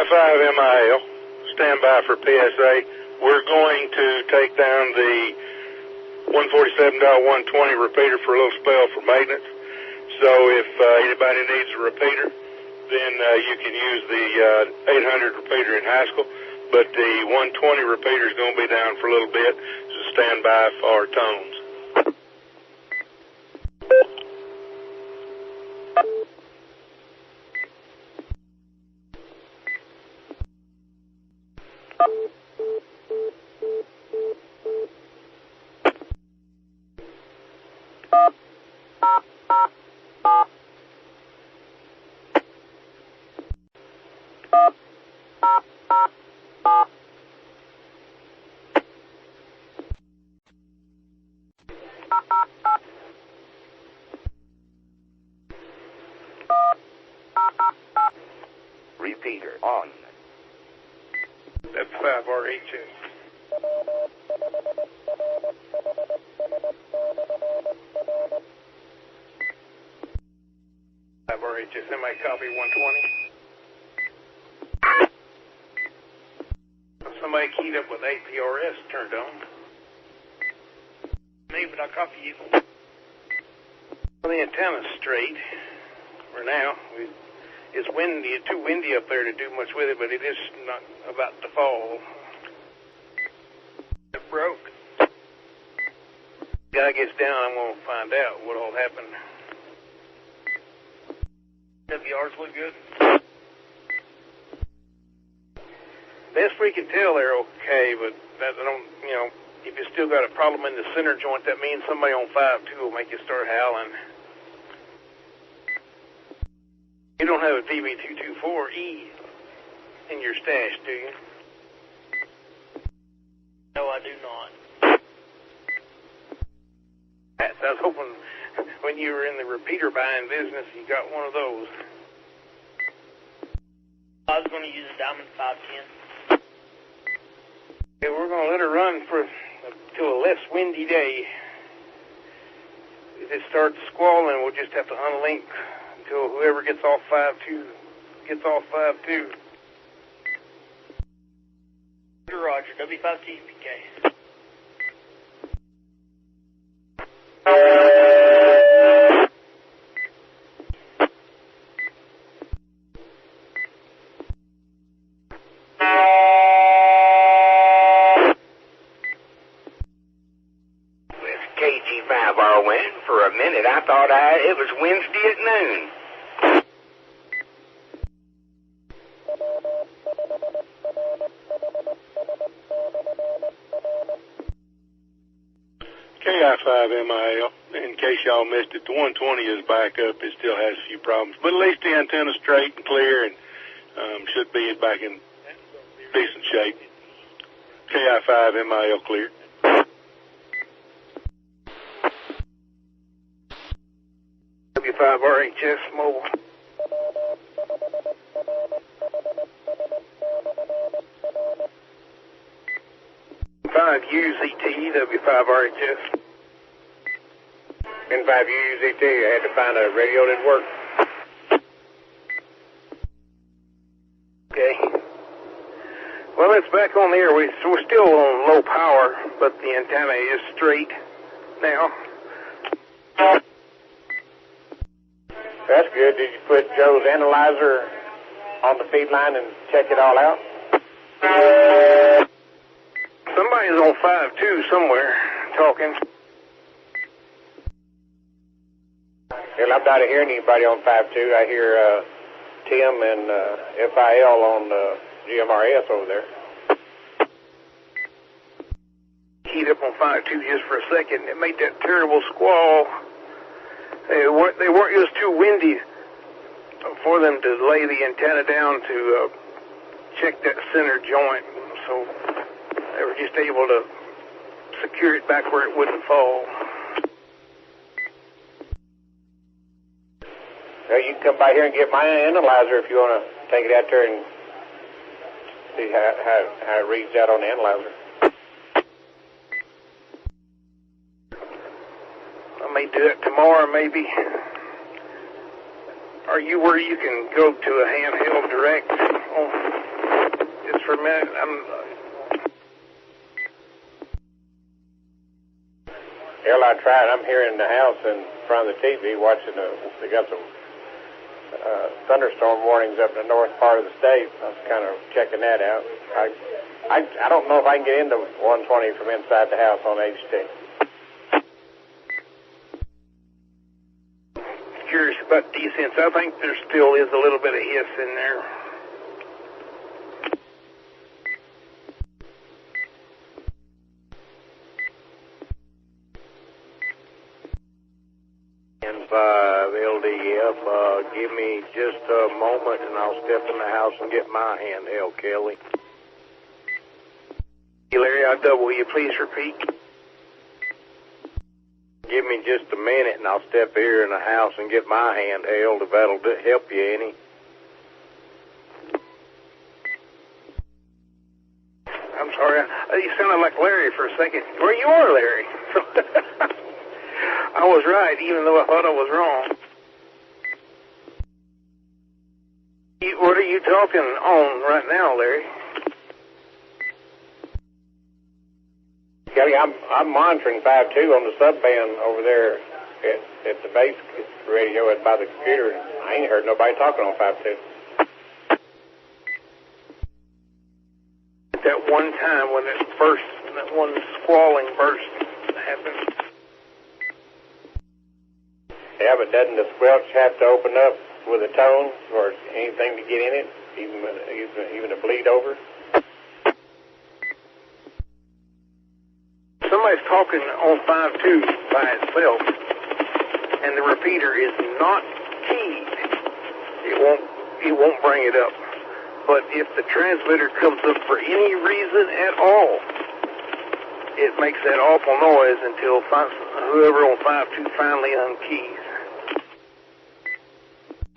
KI5MIL, stand by for PSA. We're going to take down the 147.120 repeater for a little spell for maintenance. So if anybody needs a repeater, then you can use the 800 repeater in high school. But the 120 repeater is going to be down for a little bit, so stand by for tones. Repeater on. W5RHS. W5RHS, somebody copy 120. Somebody keyed up with APRS turned on. Me, but I copy you. Well, the antenna's straight for now. It's windy, it's too windy up there to do much with it, but it is not about to fall. It broke. Guy gets down, I'm going to find out what all happened. WRs look good. Best we can tell, they're okay, but that, I don't, if you still got a problem in the center joint, that means somebody on 5.2 will make you start howling. You don't have a DB224E in your stash, do you? No, I do not. I was hoping when you were in the repeater buying business, you got one of those. I was going to use a Diamond 510. Yeah, we're going to let her run till a less windy day. If it starts squalling, we'll just have to unlink until whoever gets off 5.2 gets off 5.2. Roger, W5TPK. With KG5RWN, for a minute I thought it was Wednesday at noon. KI5MIL, in case y'all missed it, the 120 is back up. It still has a few problems, but at least the antenna's straight and clear and should be back in decent shape. KI5MIL clear. W5RHS mobile. N5UZT, W5RHS. N5UZT, I had to find a radio that worked. Okay. Well, it's back on the air. We're still on low power, but the antenna is straight now. That's good. Did you put Joe's analyzer on the feed line and check it all out? Somebody's on 5.2 somewhere talking. Well, I'm not hearing anybody on 5.2. I hear Tim and FIL on GMRS over there. Keyed up on 5.2 just for a second. It made that terrible squall. They weren't, it was too windy for them to lay the antenna down to check that center joint. So they were just able to secure it back where it wouldn't fall. Well, you can come by here and get my analyzer if you want to take it out there and see how it reads out on the analyzer. I may do it tomorrow, maybe. Are you where you can go to a handheld direct? Oh. Well, I tried. I'm here in the house in front of the TV watching they got some thunderstorm warnings up in the north part of the state. I was kind of checking that out. I don't know if I can get into 120 from inside the house on HT. Curious about descents. I think there still is a little bit of hiss in there. LDF, give me just a moment and I'll step in the house and get my handheld, Kelly. Larry, will you please repeat? Give me just a minute and I'll step here in the house and get my handheld if that'll help you any. I'm sorry, you sounded like Larry for a second. Well, you are Larry. I was right, even though I thought I was wrong. What are you talking on right now, Larry? Kelly, I'm monitoring 5.2 on the subband over there at the base radio by the computer. I ain't heard nobody talking on 5.2. That one time when that one squalling burst happened. Yeah, but doesn't the squelch have to open up with a tone or anything to get in it, even to bleed over? Somebody's talking on 5.2 by itself, and the repeater is not keyed. It won't bring it up. But if the transmitter comes up for any reason at all, it makes that awful noise until whoever on 5.2 finally unkeys.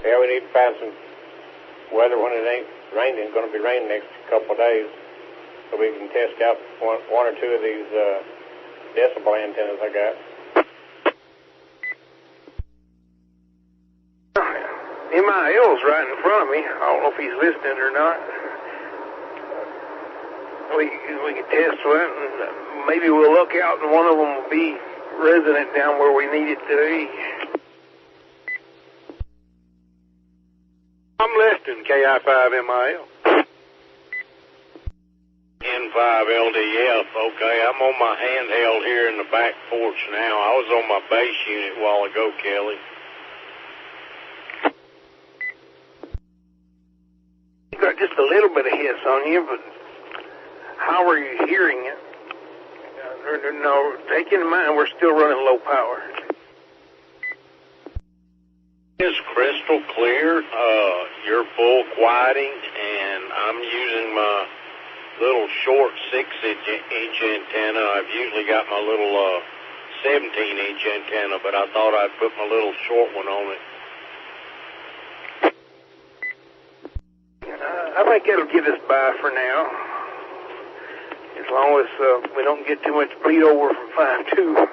Yeah, we need to find some weather when it ain't raining. It's going to be raining next couple of days, so we can test out one or two of these decibel antennas I got. MIL's right in front of me. I don't know if he's listening or not. We can test that, and maybe we'll look out and one of them will be resonant down where we need it to be. I'm listening, KI5MIL. N5 LDF, okay, I'm on my handheld here in the back porch now. I was on my base unit a while ago, Kelly. You got just a little bit of hiss on you, but how are you hearing it? No, take in mind we're still running low power. It's crystal clear. You're full quieting, and I'm using my little short 6-inch antenna. I've usually got my little 17-inch antenna, but I thought I'd put my little short one on it. I think it'll get us by for now, as long as we don't get too much bleed over from 5.2.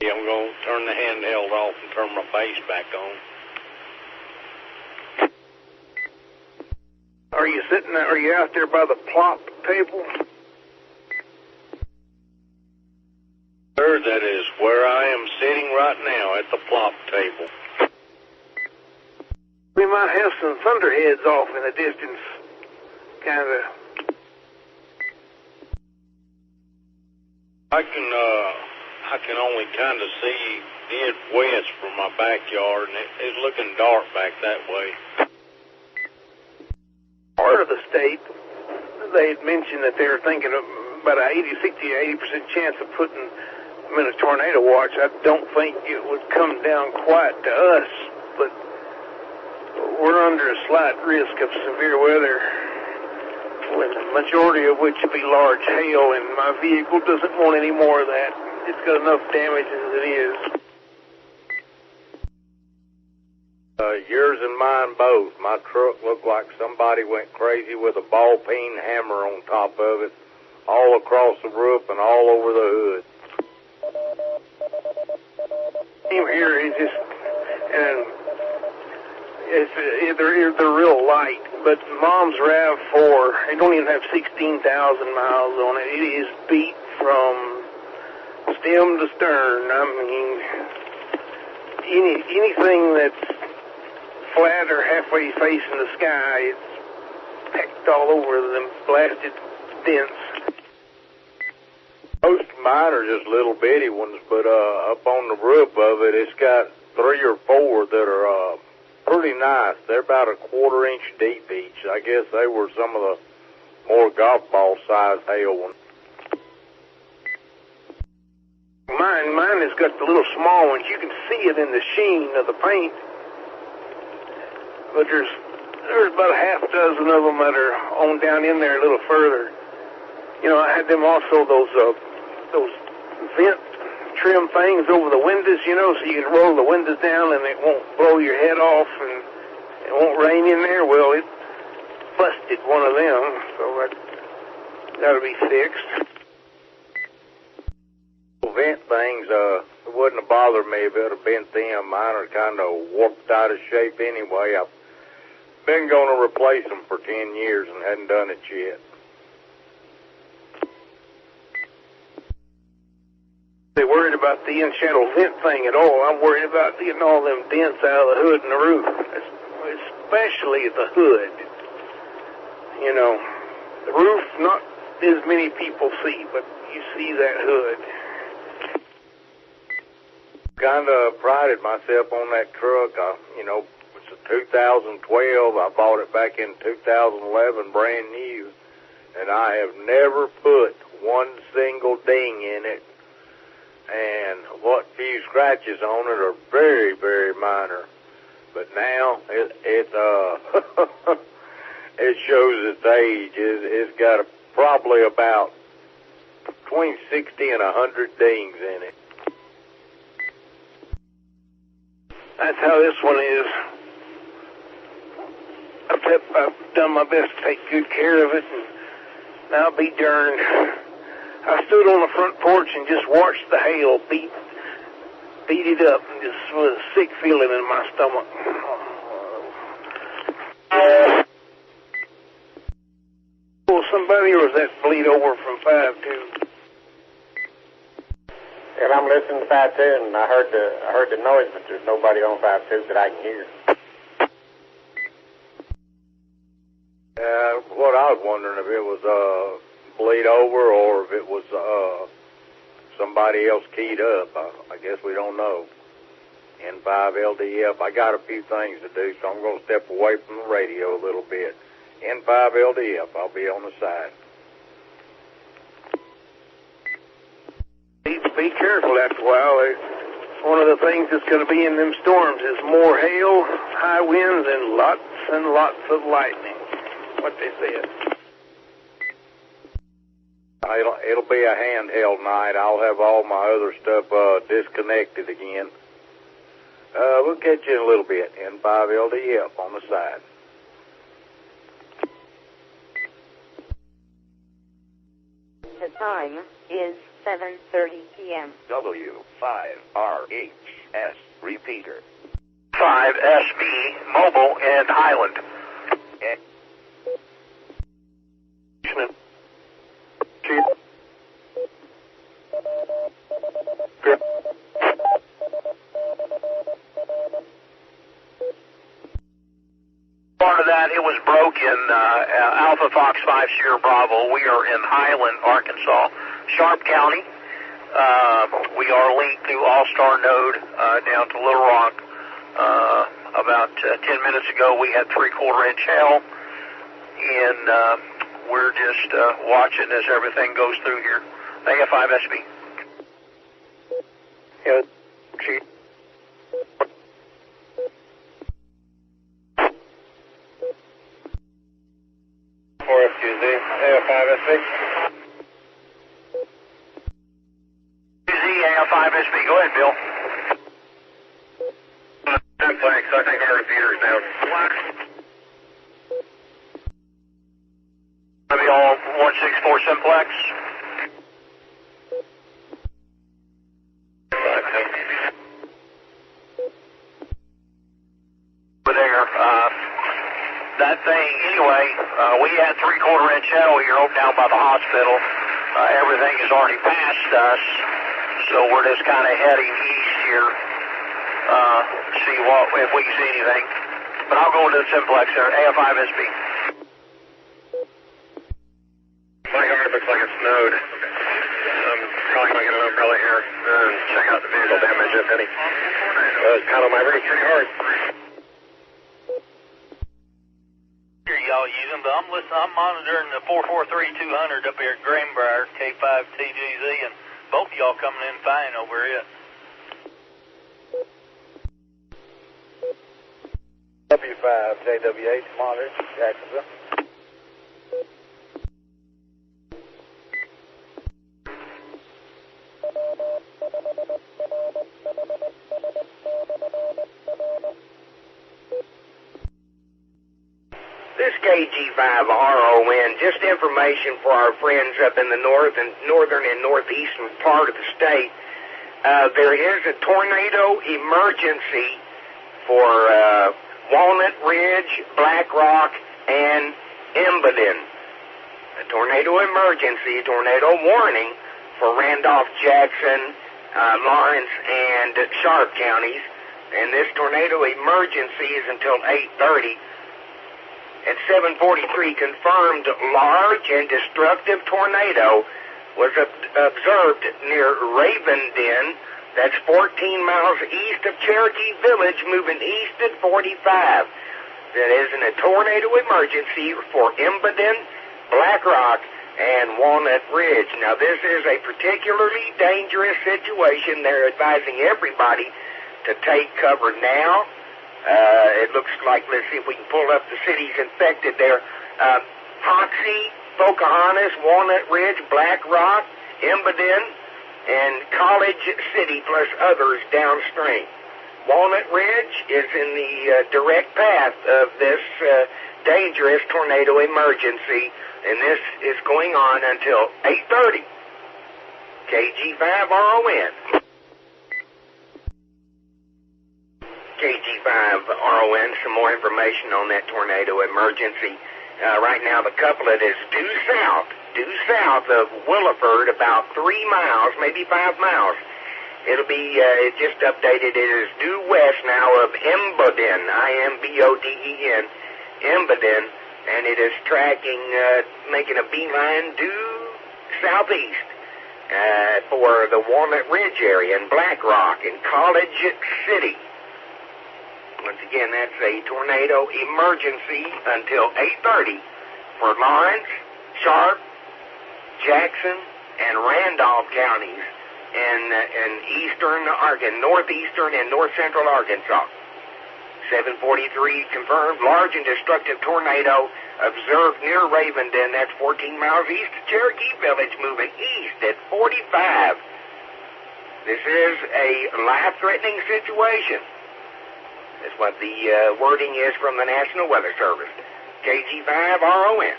Yeah, I'm going to turn the handheld off and turn my base back on. Are you out there by the plop table? Sir, that is where I am sitting right now, at the plop table. We might have some thunderheads off in the distance, kind of. I can only kind of see it west from my backyard, and it's looking dark back that way. Part of the state, they had mentioned that they were thinking of about a 80% chance of putting them in a tornado watch. I don't think it would come down quite to us, but we're under a slight risk of severe weather, with the majority of which would be large hail, and my vehicle doesn't want any more of that. It's got enough damage as it is. Yours and mine both. My truck looked like somebody went crazy with a ball-peen hammer on top of it, all across the roof and all over the hood. Him here is just, and They're real light, but Mom's RAV4, it don't even have 16,000 miles on it. It is beat from stem to stern. I mean, anything that's flat or halfway facing the sky, it's packed all over them blasted dents. Most of mine are just little bitty ones, but up on the roof of it, it's got 3 or 4 that are pretty nice. They're about a 1/4 inch deep each. I guess they were some of the more golf ball sized hail ones. Mine has got the little small ones. You can see it in the sheen of the paint. But there's about a half dozen of them that are on down in there a little further. You know, I had them also those vent trim things over the windows, you know, so you can roll the windows down and it won't blow your head off and it won't rain in there. Well, it busted one of them, so that got to be fixed. Vent things, it wouldn't have bothered me if it had been them. Mine are kind of warped out of shape anyway. I've been going to replace them for 10 years and hadn't done it yet. They worried about the in-shadow vent thing at all. I'm worried about getting all them dents out of the hood and the roof, especially the hood. You know, the roof, not as many people see, but you see that hood. Kind of prided myself on that truck. You know, it's a 2012. I bought it back in 2011, brand new, and I have never put one single ding in it. And what few scratches on it are very, very minor. But now it it shows its age. It's got probably about between 60 and 100 dings in it. That's how this one is. I've done my best to take good care of it, and I'll be darned. I stood on the front porch and just watched the hail beat it up, and just with a sick feeling in my stomach. Oh, somebody, or was that bleed over from 5-2? And I'm listening to 5-2, and I heard the noise, but there's nobody on 5-2 that I can hear. What I was wondering if it was bleed over or if it was somebody else keyed up. I guess we don't know. N5 LDF. I got a few things to do, so I'm going to step away from the radio a little bit. N5 LDF. I'll be on the side. Be careful after a while. One of the things that's going to be in them storms is more hail, high winds, and lots of lightning. What they said. It'll be a handheld night. I'll have all my other stuff disconnected again. We'll catch you in a little bit. N5 LDF on the side. The time is 7:30 p.m. W5RHS repeater. 5SB mobile and Highland. Part of that, it was broken. Alpha Fox 5 Sierra Bravo. We are in Highland, Arkansas, Sharp County. We are linked through All-Star Node down to Little Rock. About 10 minutes ago, we had 3/4 inch hail, and we're just watching as everything goes through here. AF5SB. Yeah, FQZ, AF5SB. AF5SB, go ahead, Bill. Simplex, I think our repeater's down. Gonna be all 164 Simplex. Over there, there. That thing, anyway, we had 3/4 inch hail here over down by the hospital. Everything is already past us, so we're just kind of heading east here. See if we can see anything. But I'll go into the simplex there. AF5SB. It looks like it snowed. I'm probably going to get an umbrella here and check out the vehicle damage, if any. Paddle my brake pretty hard. Y'all using, but I'm monitoring the 443-200 up here at Greenbrier, K5TGZ, and both of y'all coming in fine over it. W5JWH, monitor, Jacksonville. This KG5RON, just information for our friends up in the northern and northeastern part of the state. There is a tornado emergency for Walnut Ridge, Black Rock, and Embden. A tornado emergency, tornado warning for Randolph, Jackson, Lawrence, and Sharp counties. And this tornado emergency is until 8:30. At 7:43, confirmed large and destructive tornado was observed near Ravenden. That's 14 miles east of Cherokee Village, moving east at 45. That is in a tornado emergency for Embden, Black Rock, and Walnut Ridge. Now, this is a particularly dangerous situation. They're advising everybody to take cover now. It looks like, let's see if we can pull up the cities infected there. Hoxie, Pocahontas, Walnut Ridge, Black Rock, Embden, and College City, plus others downstream. Walnut Ridge is in the direct path of this dangerous tornado emergency, and this is going on until 8:30. KG5RON. KG5RON, some more information on that tornado emergency. Right now, the couplet is due south of Williford, about 3 miles, maybe 5 miles. It'll be, it just updated, it is due west now of Embden, Imbodен, Embden, and it is tracking, making a beeline due southeast for the Walnut Ridge area and Black Rock and College City. Once again, that's a tornado emergency until 8:30 for Lawrence, Sharp, Jackson, and Randolph counties in eastern Arkansas, northeastern and north central Arkansas. 7:43 confirmed large and destructive tornado observed near Ravenden. That's 14 miles east of Cherokee Village, moving east at 45. This is a life-threatening situation. That's what the wording is from the National Weather Service. KG5RON.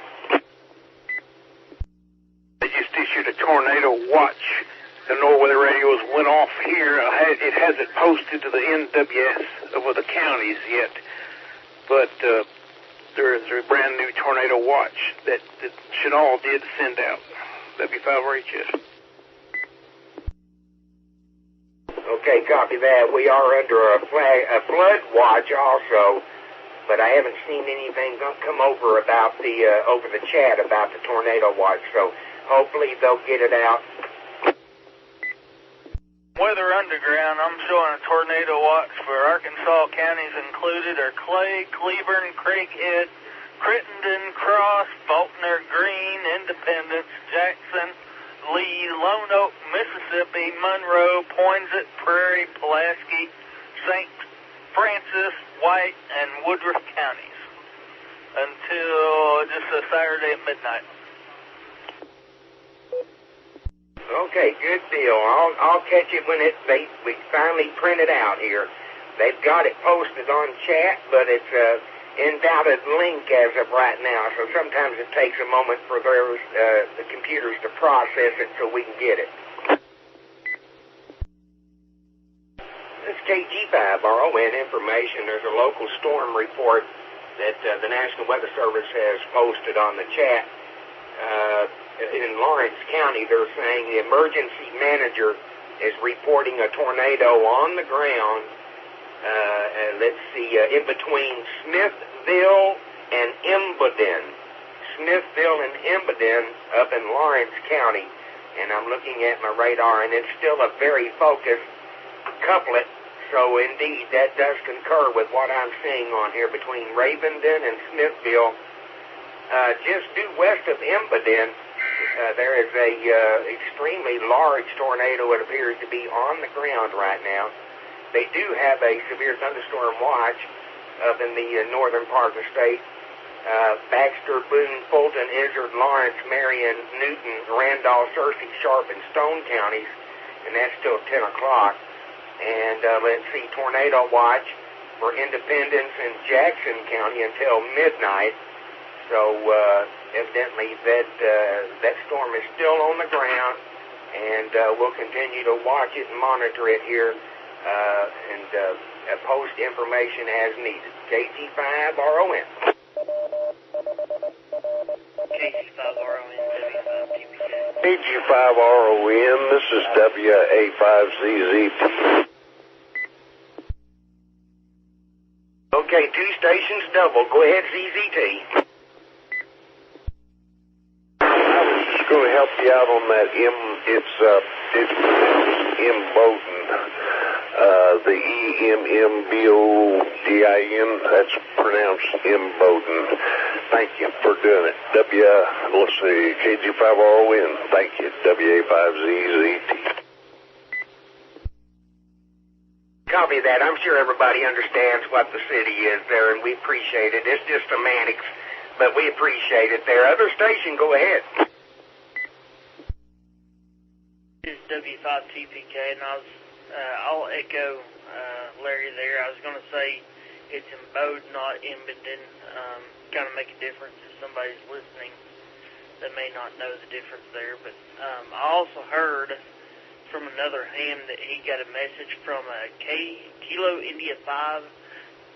They just issued a tornado watch. The NOAA weather radios went off here. It hasn't posted to the NWS of the counties yet, but there's a brand new tornado watch that Chenal did send out. W5RHS. Okay, copy that. We are under a flood watch also, but I haven't seen anything come over about over the chat about the tornado watch. So hopefully they'll get it out. Weather Underground, I'm showing a tornado watch for Arkansas counties included are Clay, Cleburne, Craighead, Crittenden, Cross, Faulkner, Greene, Independence, Jackson, Lee, Lone Oak, Mississippi, Monroe, Poinsett, Prairie, Pulaski, St. Francis, White, and Woodruff counties until just a Saturday at midnight. Okay, good deal. I'll catch it when we finally print it out here. They've got it posted on chat, but it's a invalid link as of right now. So sometimes it takes a moment for the computers to process it so we can get it. This it's KG5RON information. There's a local storm report that the National Weather Service has posted on the chat. In Lawrence County, they're saying the emergency manager is reporting a tornado on the ground. Let's see, in between Smithville and Embden. Smithville and Embden up in Lawrence County. And I'm looking at my radar, and it's still a very focused couplet. So, indeed, that does concur with what I'm seeing on here between Ravenden and Smithville. Just due west of Embden, there is a extremely large tornado, it appears to be, on the ground right now. They do have a severe thunderstorm watch up in the northern part of the state. Baxter, Boone, Fulton, Izzard, Lawrence, Marion, Newton, Randolph, Searcy, Sharp, and Stone counties, and that's till 10 o'clock. And let's see, tornado watch for Independence and Jackson County until midnight. So evidently that storm is still on the ground, and we'll continue to watch it and monitor it here and post information as needed. KG5RON. KG5RON, W5TPK. KG5RON, this is WA5ZZT. Okay, 2 stations double. Go ahead, ZZT. I was just going to help you out on that it's Embden. The EMMBODIN, that's pronounced Embden. Thank you for doing it. Let's see, KG5RON. Thank you. WA5ZZT. Copy that. I'm sure everybody understands what the city is there, and we appreciate it. It's just semantics, but we appreciate it there. Other station, go ahead. This is W5TPK, and I'll echo Larry there. I was going to say it's in Bode, not Embden. Kind of make a difference if somebody's listening that may not know the difference there. But I also heard from another ham that he got a message from a Kilo India 5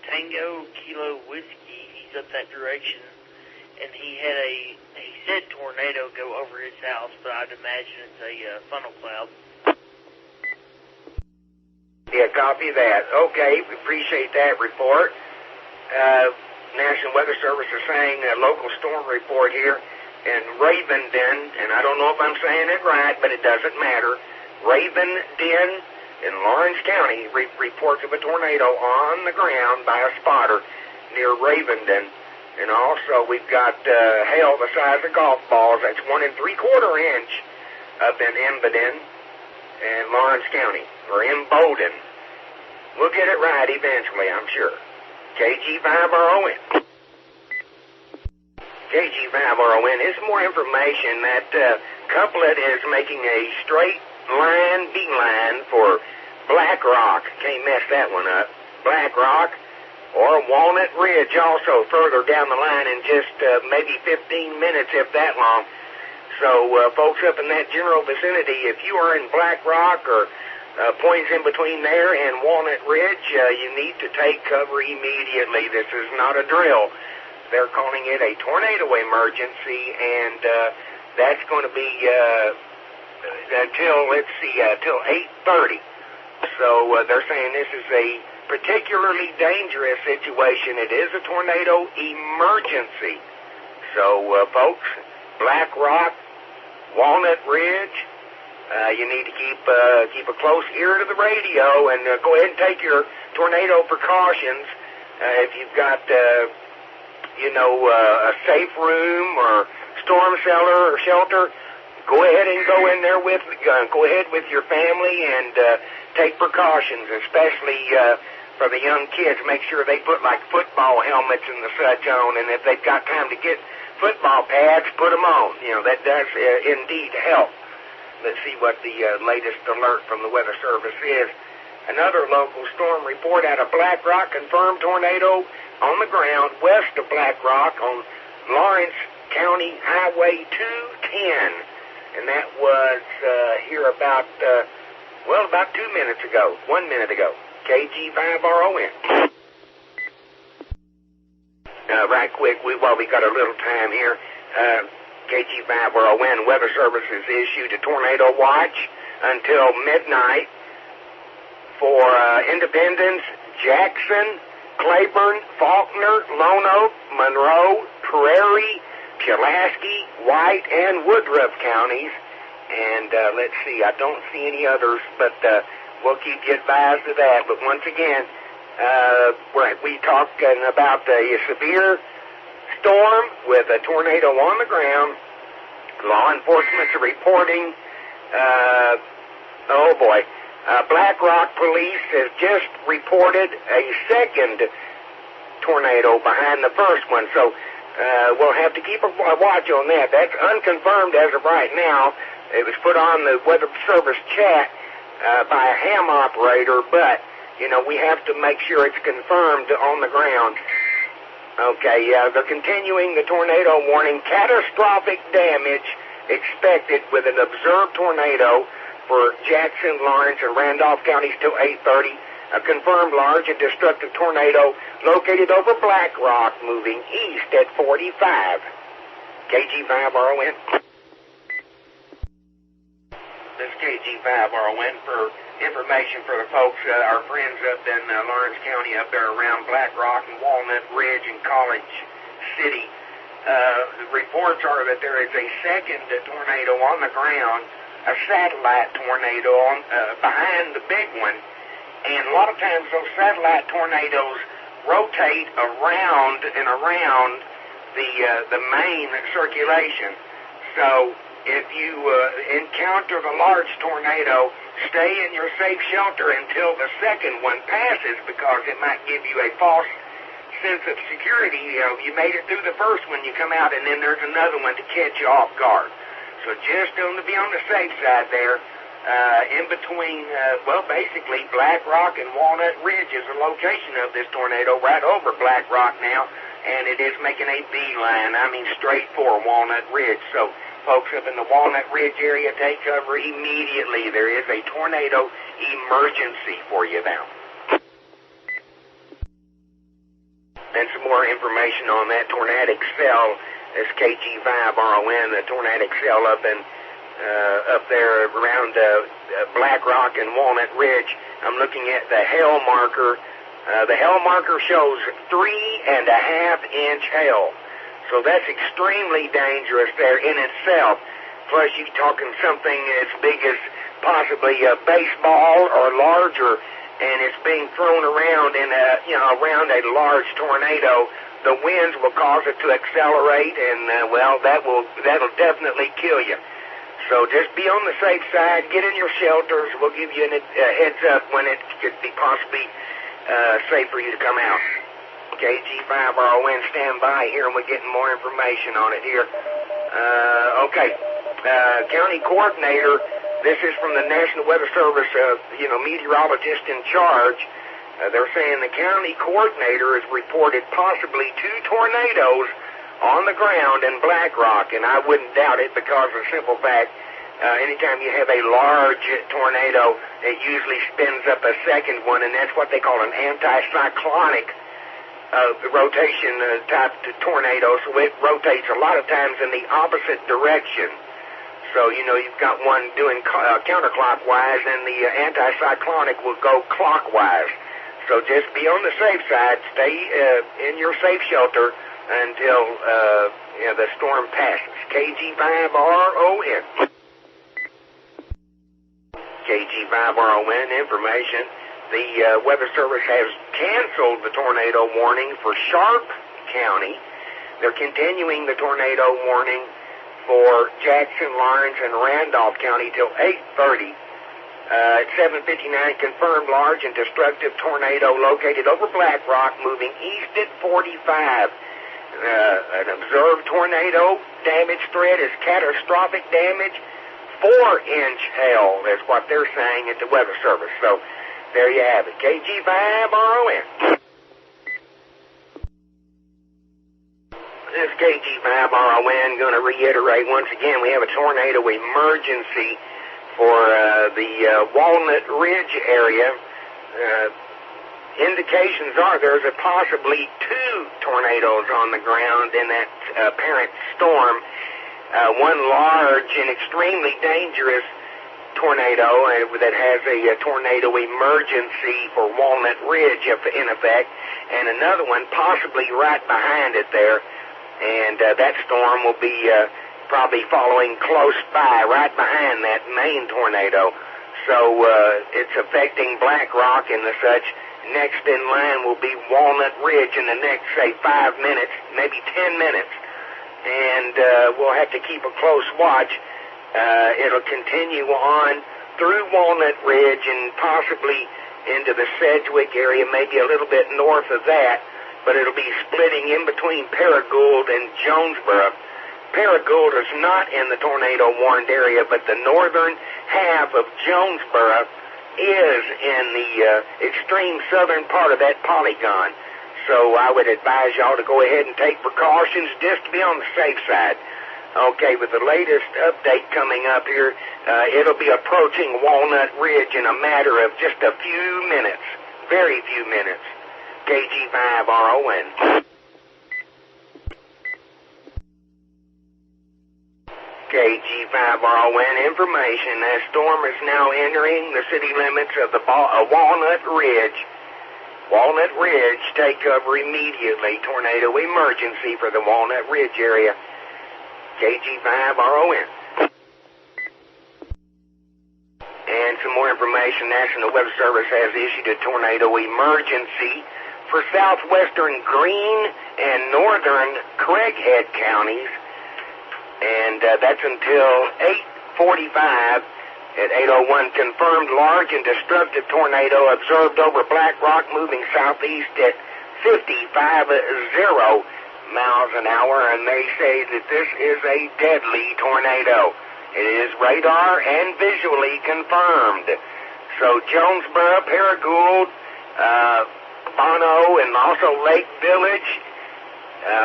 Tango Kilo Whiskey. He's up that direction, and he said tornado go over his house, but I'd imagine it's a funnel cloud. Yeah, copy that. Okay, we appreciate that report. National Weather Service is saying a local storm report here in Ravenden, and I don't know if I'm saying it right, but it doesn't matter. Ravenden in Lawrence County reports of a tornado on the ground by a spotter near Ravenden. And also we've got hail the size of golf balls. That's 1 3/4 inch up in Embden and Lawrence County, or Embden. We'll get it right eventually, I'm sure. KG5RON. KG5RON. Here's more information. That couplet is making a straight line, beeline for Black Rock. Can't mess that one up. Black Rock or Walnut Ridge also further down the line in just maybe 15 minutes, if that long. So, folks up in that general vicinity, if you are in Black Rock or points in between there and Walnut Ridge, you need to take cover immediately. This is not a drill. They're calling it a tornado emergency, and that's going to be until 8:30. So they're saying this is a particularly dangerous situation. It is a tornado emergency. So, folks, Black Rock, Walnut Ridge, you need to keep a close ear to the radio and go ahead and take your tornado precautions. If you've got, a safe room or storm cellar or shelter, go ahead and go in there with the gun. Go ahead with your family and take precautions, especially for the young kids. Make sure they put like football helmets and the such on, and if they've got time to get football pads, put them on. That does indeed help. Let's see what the latest alert from the Weather Service is. Another local storm report out of Black Rock, confirmed tornado on the ground west of Black Rock on Lawrence County Highway 210. And that was here about 1 minute ago. KG5RON. Right quick, while we got a little time here, KG5RON Weather Services issued a tornado watch until midnight for Independence, Jackson, Claiborne, Faulkner, Lone Oak, Monroe, Prairie, Pulaski, White, and Woodruff counties. And let's see, I don't see any others, but we'll keep you advised of that. But once again, we talking about a severe storm with a tornado on the ground. Law enforcement's reporting, Black Rock Police has just reported a second tornado behind the first one. So we'll have to keep a watch on that. That's unconfirmed as of right now. It was put on the Weather Service chat by a ham operator, but we have to make sure it's confirmed on the ground. Okay, they're continuing the tornado warning. Catastrophic damage expected with an observed tornado for Jackson, Lawrence, and Randolph counties till 8:30. A confirmed large and destructive tornado located over Black Rock, moving east at 45. KG5RON. This is KG5RON for information for the folks, our friends up in Lawrence County, up there around Black Rock and Walnut Ridge and College City. The reports are that there is a second tornado on the ground, a satellite tornado behind the big one. And a lot of times those satellite tornadoes rotate around and around the main circulation. So if you encounter the large tornado, stay in your safe shelter until the second one passes, because it might give you a false sense of security. You made it through the first one, you come out, and then there's another one to catch you off guard. So just to be on the safe side there, in between, basically Black Rock and Walnut Ridge is the location of this tornado, right over Black Rock now, and it is making a beeline, straight for Walnut Ridge. So folks up in the Walnut Ridge area, take cover immediately. There is a tornado emergency for you now. And some more information on that tornadic cell. This KG5RON, the tornadic cell up there around Black Rock and Walnut Ridge. I'm looking at the hail marker. The hail marker shows 3.5-inch hail. So that's extremely dangerous there in itself. Plus, you're talking something as big as possibly a baseball or larger, and it's being thrown around in around a large tornado. The winds will cause it to accelerate, and that'll definitely kill you. So just be on the safe side. Get in your shelters. We'll give you a heads up when it could be possibly safe for you to come out. KG5RON, stand by here, and we're getting more information on it here. County coordinator, this is from the National Weather Service, meteorologist in charge. They're saying the county coordinator has reported possibly 2 tornadoes on the ground in Black Rock, and I wouldn't doubt it, because of the simple fact, anytime you have a large tornado, it usually spins up a second one, and that's what they call an anticyclonic rotation type tornado. So it rotates a lot of times in the opposite direction. So, you've got one doing counterclockwise, and the anticyclonic will go clockwise. So just be on the safe side. Stay in your safe shelter until the storm passes. KG5RON. KG5RON information. The Weather Service has canceled the tornado warning for Sharp County. They're continuing the tornado warning for Jackson, Lawrence, and Randolph County till 8:30. At 7:59, confirmed large and destructive tornado located over Black Rock, moving east at 45. An observed tornado damage threat is catastrophic damage. 4-inch hail is what they're saying at the Weather Service. So there you have it. KG5RON. This KG5RON, going to reiterate once again, we have a tornado emergency for the Walnut Ridge area. indications are there's possibly 2 tornadoes on the ground in that apparent storm. One large and extremely dangerous tornado that has a tornado emergency for Walnut Ridge in effect, and another one possibly right behind it there. And that storm will be probably following close by, right behind that main tornado. So it's affecting Black Rock and the such. Next in line will be Walnut Ridge in the next, say, 5 minutes, maybe 10 minutes. And we'll have to keep a close watch. It'll continue on through Walnut Ridge and possibly into the Sedgwick area, maybe a little bit north of that, but it'll be splitting in between Paragould and Jonesboro. Paragould is not in the tornado-warned area, but the northern half of Jonesboro is in the extreme southern part of that polygon. So I would advise y'all to go ahead and take precautions just to be on the safe side. Okay, with the latest update coming up here, it'll be approaching Walnut Ridge in a matter of just a few minutes, very few minutes. KG5RON. KG5RON information. That storm is now entering the city limits of the Walnut Ridge. Walnut Ridge, take cover immediately. Tornado emergency for the Walnut Ridge area. KG5RON. And some more information. National Weather Service has issued a tornado emergency for southwestern Greene and northern Craighead counties. And that's until 8:45. At 8:01, confirmed large and destructive tornado observed over Black Rock, moving southeast at 55.0 miles an hour, and they say that this is a deadly tornado. It is radar and visually confirmed. So Jonesboro, Paragould, Bono, and also Lake Village,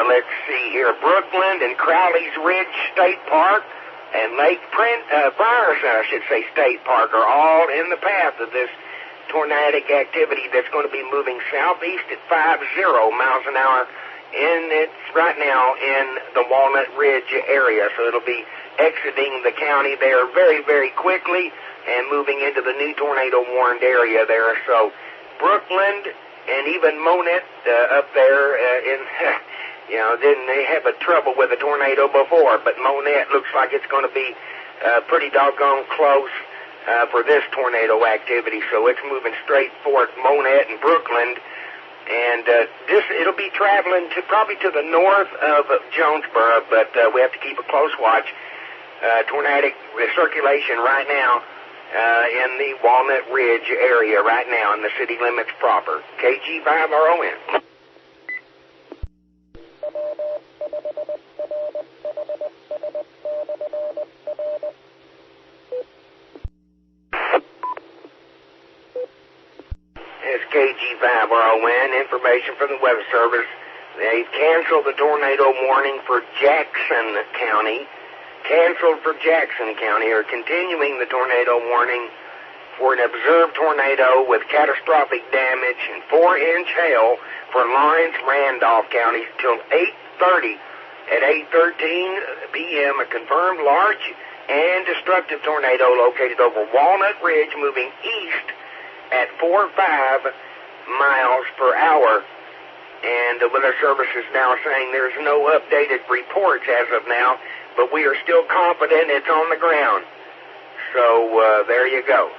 let's see here, Brookland and Crowley's Ridge State Park, and Lake Frierson, State Park, are all in the path of this tornadic activity that's going to be moving southeast at 50 miles an hour, and it's right now in the Walnut Ridge area. So it'll be exiting the county there very, very quickly and moving into the new tornado-warned area there. So Brookland and even Monette up there didn't they have a trouble with a tornado before, but Monette looks like it's going to be pretty doggone close for this tornado activity. So it's moving straight for Monette and Brookland, and it'll be traveling probably to the north of Jonesboro, but we have to keep a close watch. Tornadic circulation right now in the Walnut Ridge area right now in the city limits proper. KG5RON. It's KG5RON. Information from the Weather Service. They've canceled the tornado warning for Jackson County. Canceled for Jackson County, or continuing the tornado warning for an observed tornado with catastrophic damage and 4-inch hail for Lawrence, Randolph counties till 8:30. At 8:13 p.m., a confirmed large and destructive tornado located over Walnut Ridge, moving east at 4.5 miles per hour. And the Weather Service is now saying there's no updated reports as of now, but we are still confident it's on the ground. So there you go.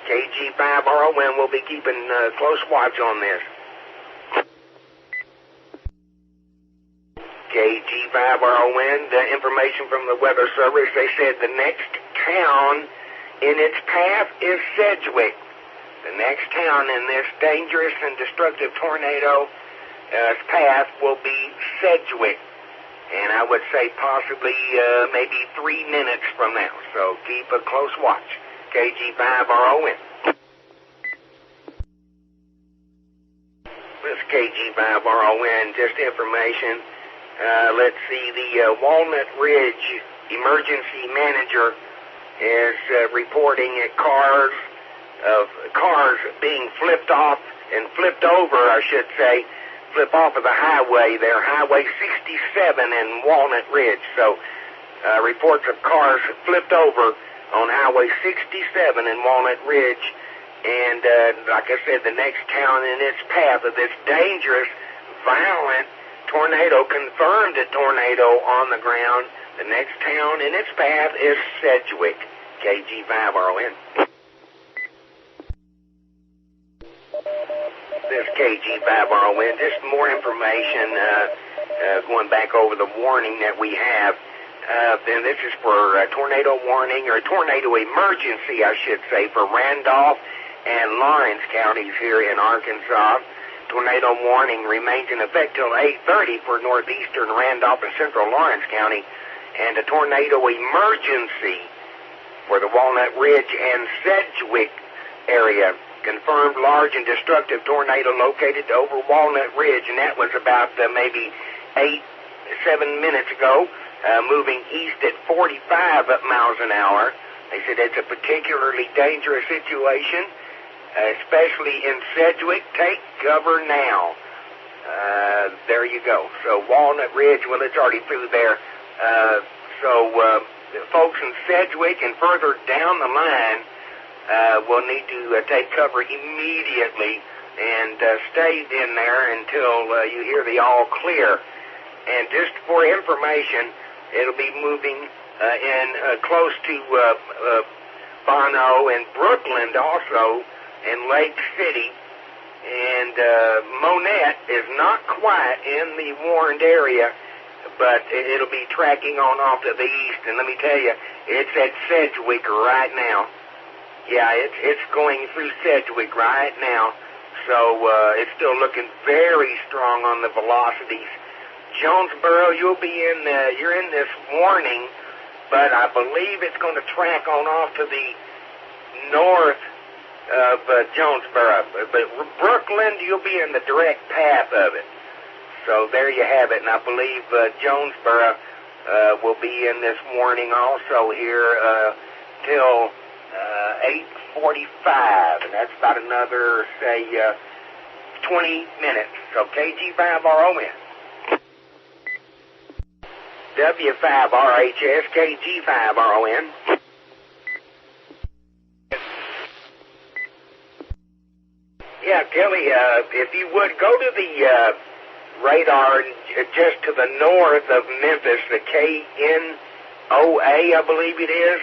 KG5RON will be keeping close watch on this. KG5RON, the information from the Weather Service, they said the next town in its path is Sedgwick. The next town in this dangerous and destructive tornado path will be Sedgwick. And I would say possibly maybe 3 minutes from now. So keep a close watch. KG5RON. This KG5RON, just information. Let's see, the Walnut Ridge emergency manager is reporting cars being flipped off and flipped over, I should say, flip off of the highway there, Highway 67 in Walnut Ridge. So reports of cars flipped over on Highway 67 in Walnut Ridge. And like I said, the next town in its path of this dangerous, violent tornado, confirmed a tornado on the ground. The next town in its path is Sedgwick, KG5RON. This KG5RON, just more information, going back over the warning that we have. Then this is for a tornado warning, or tornado emergency, I should say, for Randolph and Lawrence counties here in Arkansas. Tornado warning remains in effect till 8:30 for northeastern Randolph and central Lawrence County, and a tornado emergency for the Walnut Ridge and Sedgwick area. Confirmed large and destructive tornado located over Walnut Ridge, and that was about maybe 7 minutes ago, moving east at 45 miles an hour. They said it's a particularly dangerous situation, especially in Sedgwick. Take cover now. There you go. So Walnut Ridge, well, it's already through there. Folks in Sedgwick and further down the line will need to take cover immediately and stay in there until you hear the all clear. And just for information, it'll be moving in close to Bono and Brookland also, and Lake City. And Monette is not quite in the warned area, but it'll be tracking on off to the east. And let me tell you, it's at Sedgwick right now. Yeah, it's going through Sedgwick right now. So it's still looking very strong on the velocities. Jonesboro, you're in this warning, but I believe it's going to track on off to the north of Jonesboro. But Brookland, you'll be in the direct path of it. So there you have it. And I believe Jonesboro will be in this warning also here till 8:45. And that's about another, say, 20 minutes. So KG5RON. W5RHS KG5RON. Yeah, Kelly, if you would, go to the radar just to the north of Memphis, the KNOA, I believe it is,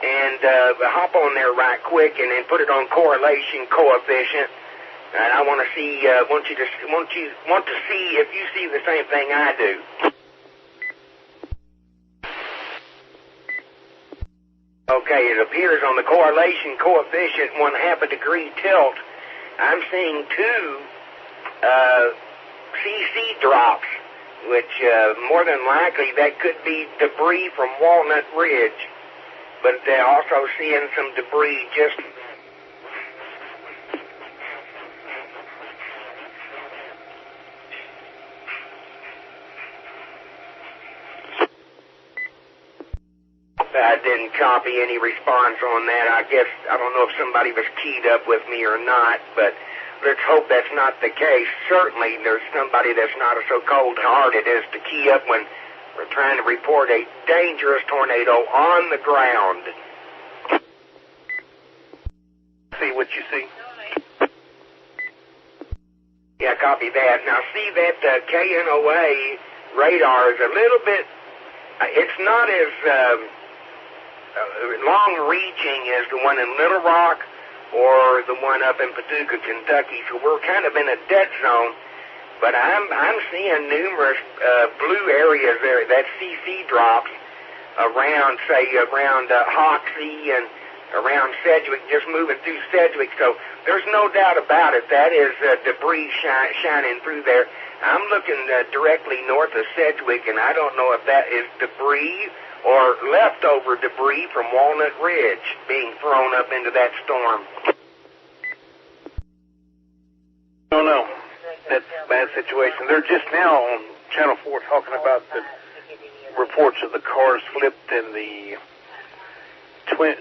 and hop on there right quick and then put it on correlation coefficient. And I want to see, want to see if you see the same thing I do. Okay, it appears on the correlation coefficient 1/2 degree tilt, I'm seeing 2 CC drops, which more than likely that could be debris from Walnut Ridge. But they're also seeing some debris just... I didn't copy any response on that. I guess, I don't know if somebody was keyed up with me or not, but let's hope that's not the case. Certainly there's somebody that's not so cold-hearted as to key up when we're trying to report a dangerous tornado on the ground. See what you see. Yeah, copy that. Now, see that KNOA radar is a little bit, it's not as long-reaching as the one in Little Rock or the one up in Paducah, Kentucky. So we're kind of in a dead zone. But I'm seeing numerous blue areas there, that CC drops around, say, around Hoxie and around Sedgwick, just moving through Sedgwick. So there's no doubt about it. That is debris shining through there. I'm looking directly north of Sedgwick, and I don't know if that is debris or leftover debris from Walnut Ridge being thrown up into that storm. I don't know. That's a bad situation. They're just now on Channel 4 talking about the reports of the cars flipped and the 2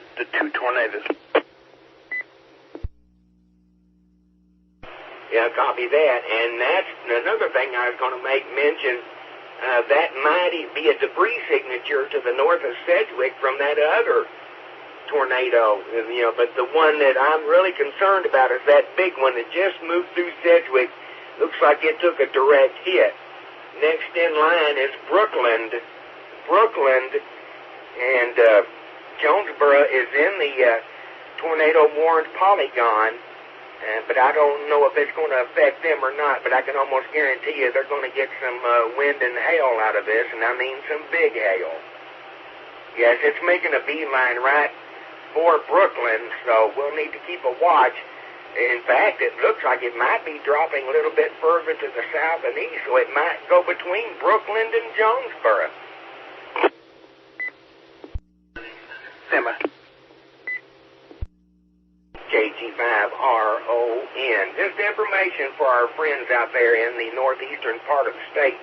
tornadoes. Yeah, copy that. And that's another thing I was going to make mention. That might be a debris signature to the north of Sedgwick from that other tornado. But the one that I'm really concerned about is that big one that just moved through Sedgwick. Looks like it took a direct hit. Next in line is Brookland, and Jonesboro is in the tornado-warned polygon. But I don't know if it's going to affect them or not, but I can almost guarantee you they're going to get some wind and hail out of this, and I mean some big hail. Yes, it's making a beeline right for Brooklyn, so we'll need to keep a watch. In fact, it looks like it might be dropping a little bit further to the south and east, so it might go between Brookland and Jonesboro. Simba. KG5RON. Just information for our friends out there in the northeastern part of the state,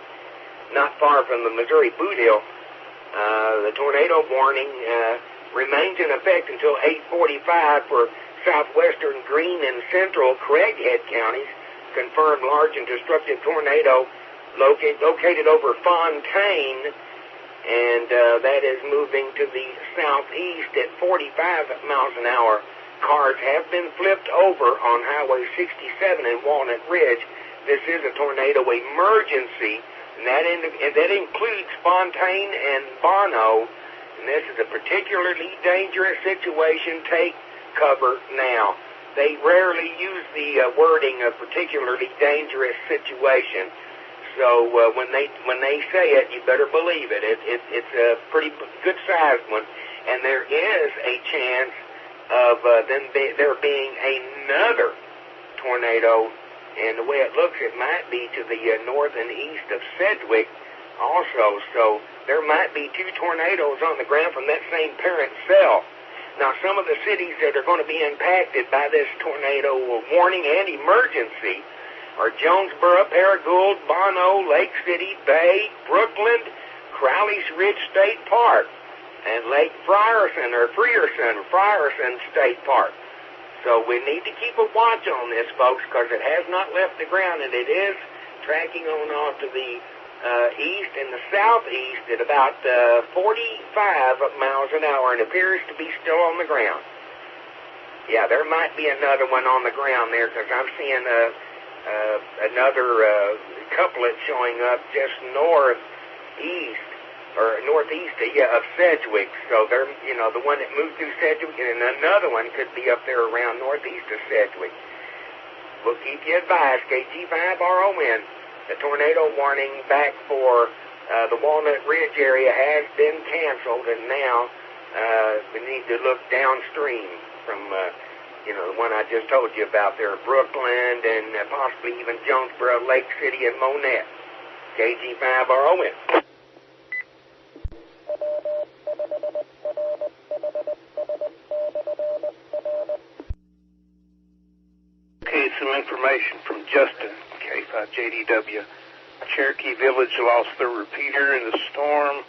not far from the Missouri Boot Hill. The tornado warning remains in effect until 8:45 for southwestern Greene and central Craighead counties. Confirmed large and destructive tornado located over Fontaine, and that is moving to the southeast at 45 miles an hour. Cars have been flipped over on Highway 67 in Walnut Ridge. This is a tornado emergency, and that includes Fontaine and Bono. And this is a particularly dangerous situation. Take cover now. They rarely use the wording of particularly dangerous situation. So when they say it, you better believe it. It's a pretty good sized one, and there is a chance of there being another tornado, and the way it looks, it might be to the north and east of Sedgwick also. So there might be two tornadoes on the ground from that same parent cell. Now, some of the cities that are going to be impacted by this tornado warning and emergency are Jonesboro, Paragould, Bono, Lake City, Bay, Brookland, Crowley's Ridge State Park, and Lake Frierson State Park. So we need to keep a watch on this, folks, because it has not left the ground, and it is tracking on off to the east and the southeast at about 45 miles an hour, and appears to be still on the ground. Yeah, there might be another one on the ground there, because I'm seeing another couplet showing up just northeast of Sedgwick. So they're, the one that moved through Sedgwick, and another one could be up there around northeast of Sedgwick. We'll keep you advised. KG5RON. The tornado warning back for the Walnut Ridge area has been canceled, and now we need to look downstream from, the one I just told you about there, Brookland, and possibly even Jonesboro, Lake City, and Monette. KG5RON. Okay, some information from Justin, K5JDW. Cherokee Village lost their repeater in the storm.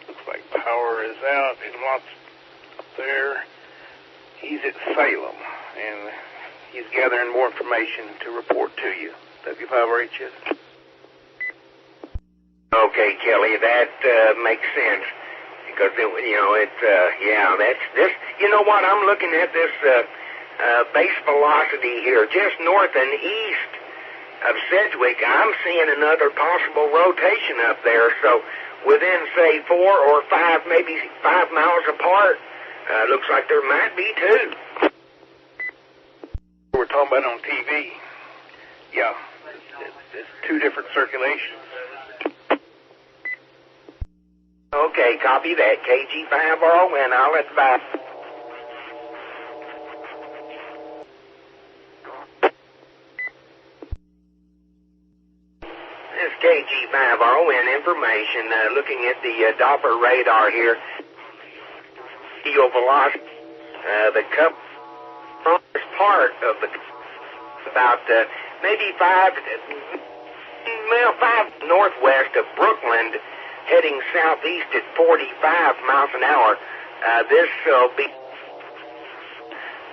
Looks like power is out and lots up there. He's at Salem, and he's gathering more information to report to you. W5RHS. Okay, Kelly, that makes sense. Because, that's this. You know what? I'm looking at this base velocity here, just north and east of Sedgwick. I'm seeing another possible rotation up there. So within, say, 4 or 5, maybe 5 miles apart, looks like there might be two. We're talking about on TV. Yeah, it's two different circulations. Okay, copy that. KG5RON, I'll advise. This is KG5RON information. Looking at the Doppler radar here. Geo velocity. The cup is part of the about maybe 5 northwest of Brookland, heading southeast at 45 miles an hour. This will be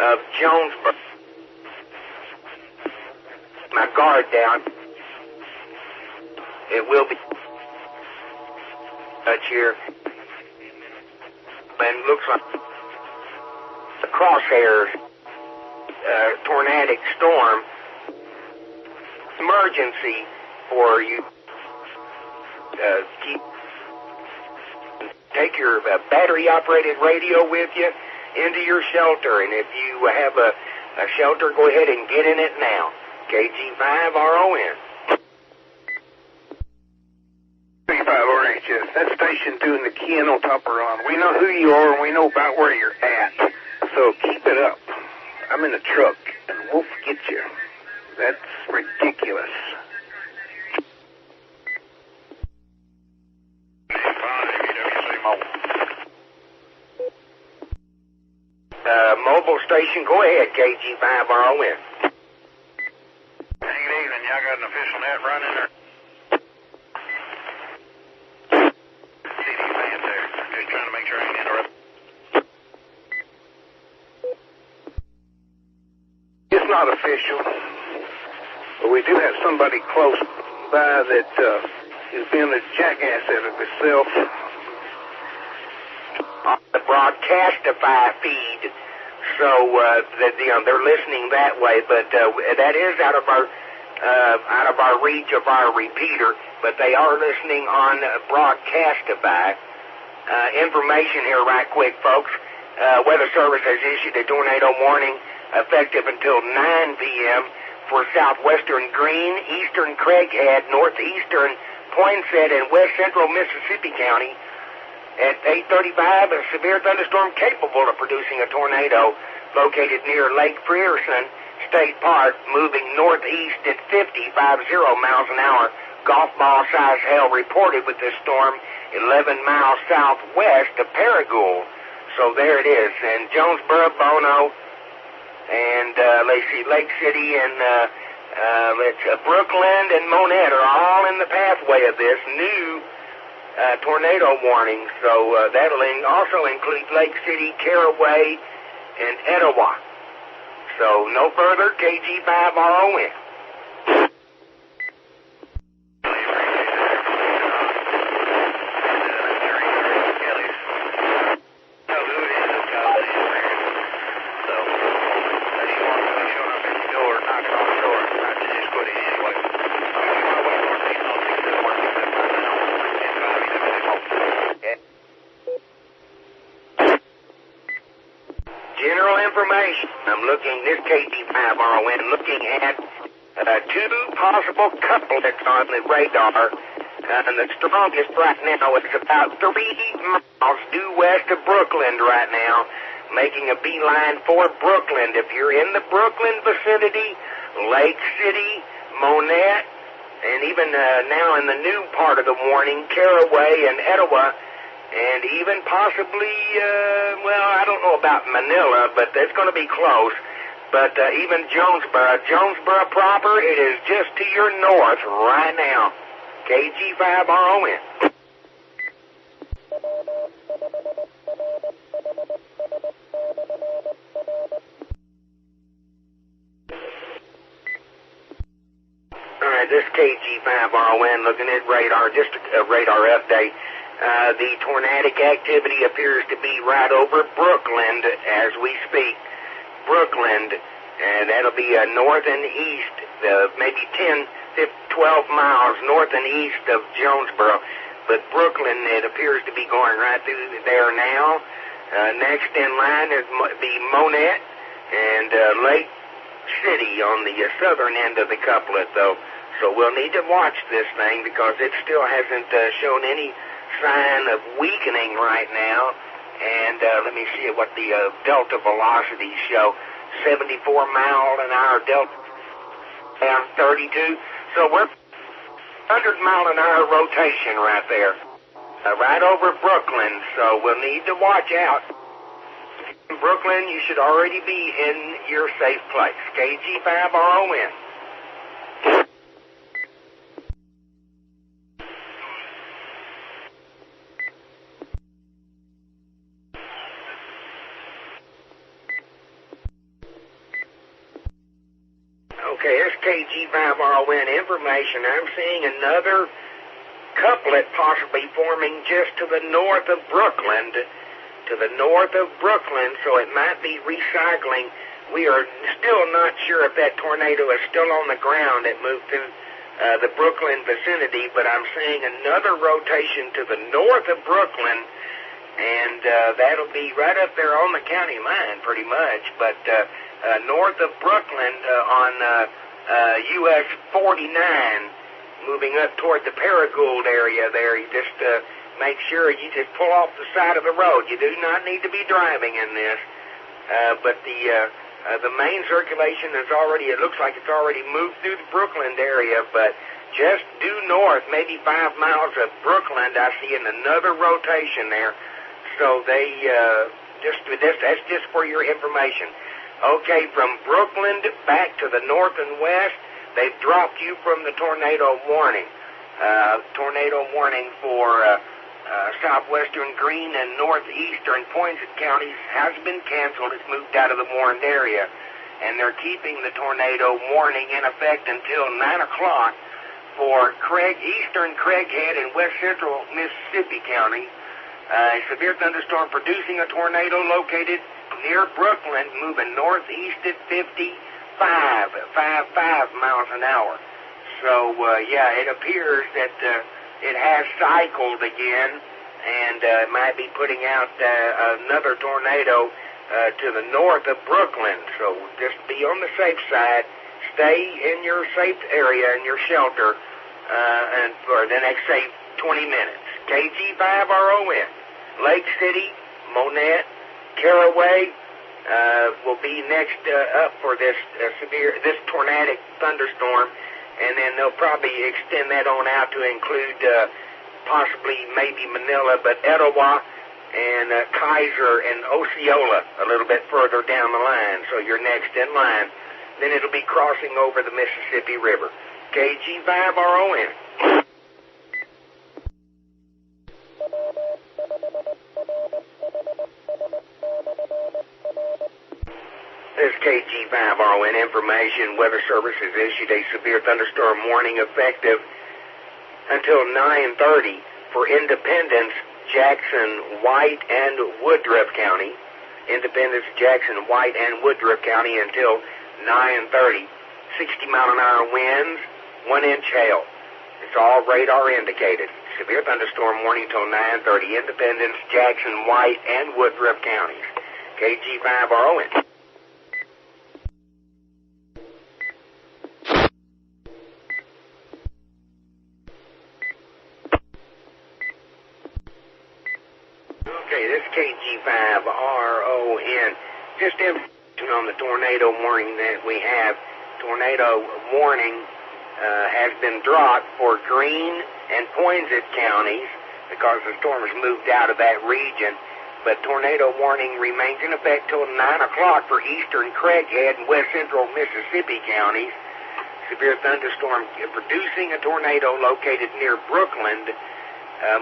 of Jonesboro. my guard down. It will be touch here. And looks like the crosshairs, tornadic storm. Emergency for you. Take your battery-operated radio with you into your shelter, and if you have a shelter, go ahead and get in it now. KG5RON. W5RHS, that station doing the keying on top we're on. We know who you are, and we know about where you're at. So keep it up. I'm in the truck, and we'll get you. That's ridiculous. Mobile station, go ahead, KG5RON. Good evening. Y'all got an official net running there? CD band there. Just trying to make sure I ain't interrupted. It's not official, but we do have somebody close by that is being a jackass at it himself. On the Broadcastify feed, so that they're listening that way, but that is out of our reach of our repeater, but they are listening on Broadcastify. Information here right quick, folks. Weather Service has issued a tornado warning effective until 9 p.m. for southwestern Greene, eastern Craighead, northeastern Poinsett, and west central Mississippi County. At 8:35, a severe thunderstorm capable of producing a tornado located near Lake Frierson State Park, moving northeast at 50 miles an hour. Golf ball size hail reported with this storm 11 miles southwest of Paragould. So there it is. And Jonesboro, Bono, and let's see, Lake City and Brookland and Monette are all in the pathway of this new tornado warning, so that'll also include Lake City, Caraway, and Etowah. So no further, KG5RON. I'm looking, this KG5RON, looking at two possible couplets on the radar. And the strongest right now is about 3 miles due west of Brookland right now, making a beeline for Brookland. If you're in the Brookland vicinity, Lake City, Monette, and even now in the new part of the warning, Caraway and Etowah, and even possibly, I don't know about Manila, but it's going to be close. But even Jonesboro proper, it is just to your north right now. KG5RON. All right, this KG5RON looking at radar, just a radar update. The tornadic activity appears to be right over Brookland as we speak. Brookland, and that'll be north and east, maybe 10, 12 miles north and east of Jonesboro. But Brookland, it appears to be going right through there now. Next in line is be Monette and Lake City on the southern end of the couplet, though. So we'll need to watch this thing because it still hasn't shown any sign of weakening right now. And let me see what the delta velocities show. 74 mile an hour delta, down 32. So we're 100 mile an hour rotation right there, right over Brookland. So we'll need to watch out. In Brookland, you should already be in your safe place. KG5RON. Okay, KG5RON information. I'm seeing another couplet possibly forming just to the north of Brooklyn, so it might be recycling. We are still not sure if that tornado is still on the ground. It moved through the Brooklyn vicinity, but I'm seeing another rotation to the north of Brooklyn, and that'll be right up there on the county line pretty much, but north of Brooklyn on US 49, moving up toward the Paragould area there. You just make sure you just pull off the side of the road. You do not need to be driving in this, but the main circulation is already, it looks like it's already moved through the Brooklyn area, but just due north, maybe 5 miles of Brooklyn, I see another rotation there. So they, that's just for your information. Okay, from Brooklyn back to the north and west, they've dropped you from the tornado warning. Tornado warning for southwestern Greene and northeastern Poinsett counties has been canceled. It's moved out of the warned area. And they're keeping the tornado warning in effect until 9 o'clock for eastern Craighead and west central Mississippi County. A severe thunderstorm producing a tornado located near Brooklyn, moving northeast at 55 miles an hour. So, yeah, it appears that it has cycled again, and it might be putting out another tornado to the north of Brooklyn. So just be on the safe side. Stay in your safe area, in your shelter, and for the next, say, 20 minutes. KG5RON. Lake City, Monette, Caraway will be next up for this tornadic thunderstorm, and then they'll probably extend that on out to include possibly maybe Manila, but Etowah and Kaiser and Osceola a little bit further down the line. So you're next in line. Then it'll be crossing over the Mississippi River. KG5RON. This KG5RON information. Weather Service has issued a severe thunderstorm warning effective until 9:30 for Independence, Jackson, White, and Woodruff County. Independence, Jackson, White, and Woodruff County until 9:30. 60-mile-an-hour winds, 1-inch hail. It's all radar indicated. Severe thunderstorm warning until 9:30. Independence, Jackson, White, and Woodruff counties. KG5RON. Okay, this is KG5RON. Just information on the tornado warning that we have. Tornado warning has been dropped for Greene and Poinsett counties because the storm has moved out of that region. But tornado warning remains in effect till 9 o'clock for eastern Craighead and west central Mississippi counties. Severe thunderstorm producing a tornado located near Brooklyn,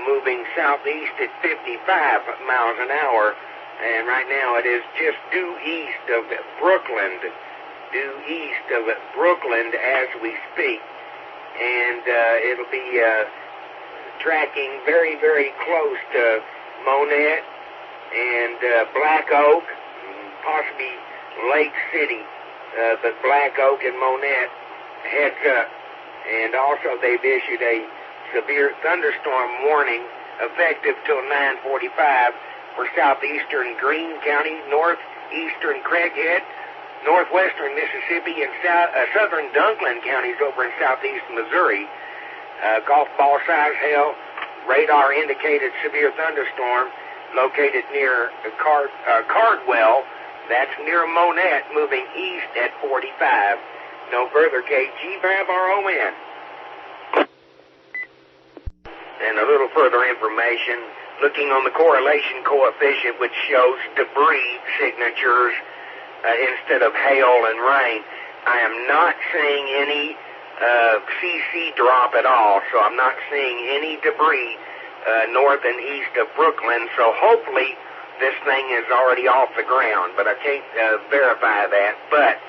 moving southeast at 55 miles an hour. And right now it is just due east of Brooklyn. As we speak, and it'll be tracking very, very close to Monette and Black Oak, possibly Lake City, but Black Oak and Monette heads up. And also they've issued a severe thunderstorm warning effective till 9:45 for southeastern Greene County, northeastern Craighead, northwestern Mississippi, and southern Dunklin counties over in southeast Missouri. Golf ball size hail, radar indicated severe thunderstorm located near Cardwell. That's near Monette, moving east at 45. No further. KG5RON. And a little further information, looking on the correlation coefficient, which shows debris signatures instead of hail and rain. I am not seeing any CC drop at all, so I'm not seeing any debris north and east of Brooklyn, so hopefully this thing is already off the ground, but I can't verify that. But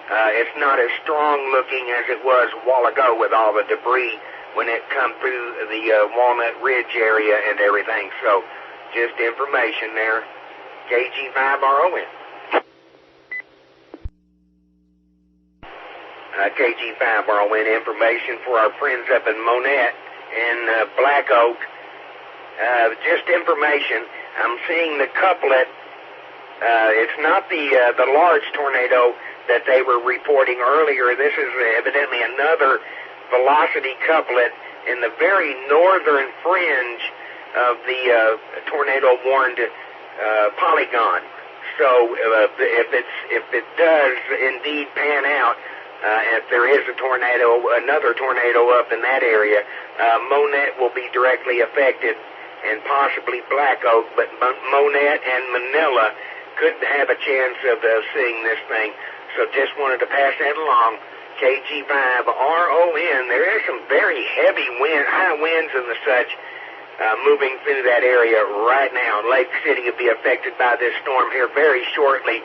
It's not as strong looking as it was a while ago with all the debris when it come through the Walnut Ridge area and everything. So just information there. KG5RON. KG5RON information for our friends up in Monette and Black Oak. Just information. I'm seeing the couplet. It's not the large tornado that they were reporting earlier. This is evidently another velocity couplet in the very northern fringe of the tornado-warned polygon. So if it does indeed pan out, if there is another tornado up in that area, Monette will be directly affected, and possibly Black Oak, but Monette and Manila could have a chance of seeing this thing. So just wanted to pass that along. KG5RON. There is some very heavy wind, high winds and the such moving through that area right now. Lake City will be affected by this storm here very shortly.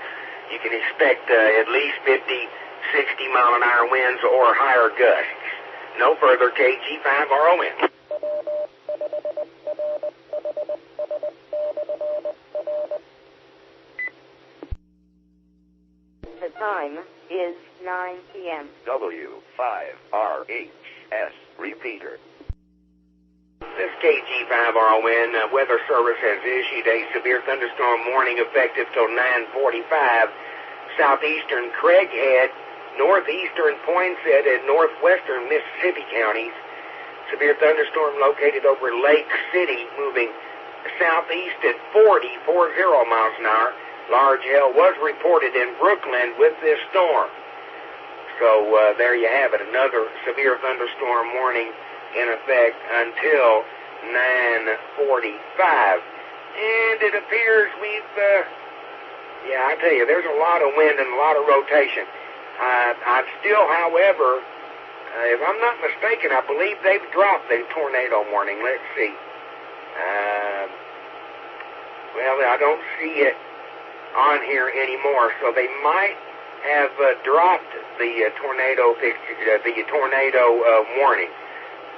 You can expect at least 50, 60 mile an hour winds or higher gusts. No further. KG5RON. The time is 9 p.m. W5RHS repeater. This KG5RON Weather Service has issued a severe thunderstorm warning effective till 9:45. Southeastern Craighead, northeastern Poinsett, and northwestern Mississippi counties. Severe thunderstorm located over Lake City, moving southeast at 40 miles an hour. Large hail was reported in Brooklyn with this storm. So there you have it, another severe thunderstorm warning in effect until 9:45. And it appears I tell you, there's a lot of wind and a lot of rotation. I still, however, if I'm not mistaken, I believe they've dropped the tornado warning. Let's see. Well, I don't see it on here anymore, so they might have dropped the tornado warning.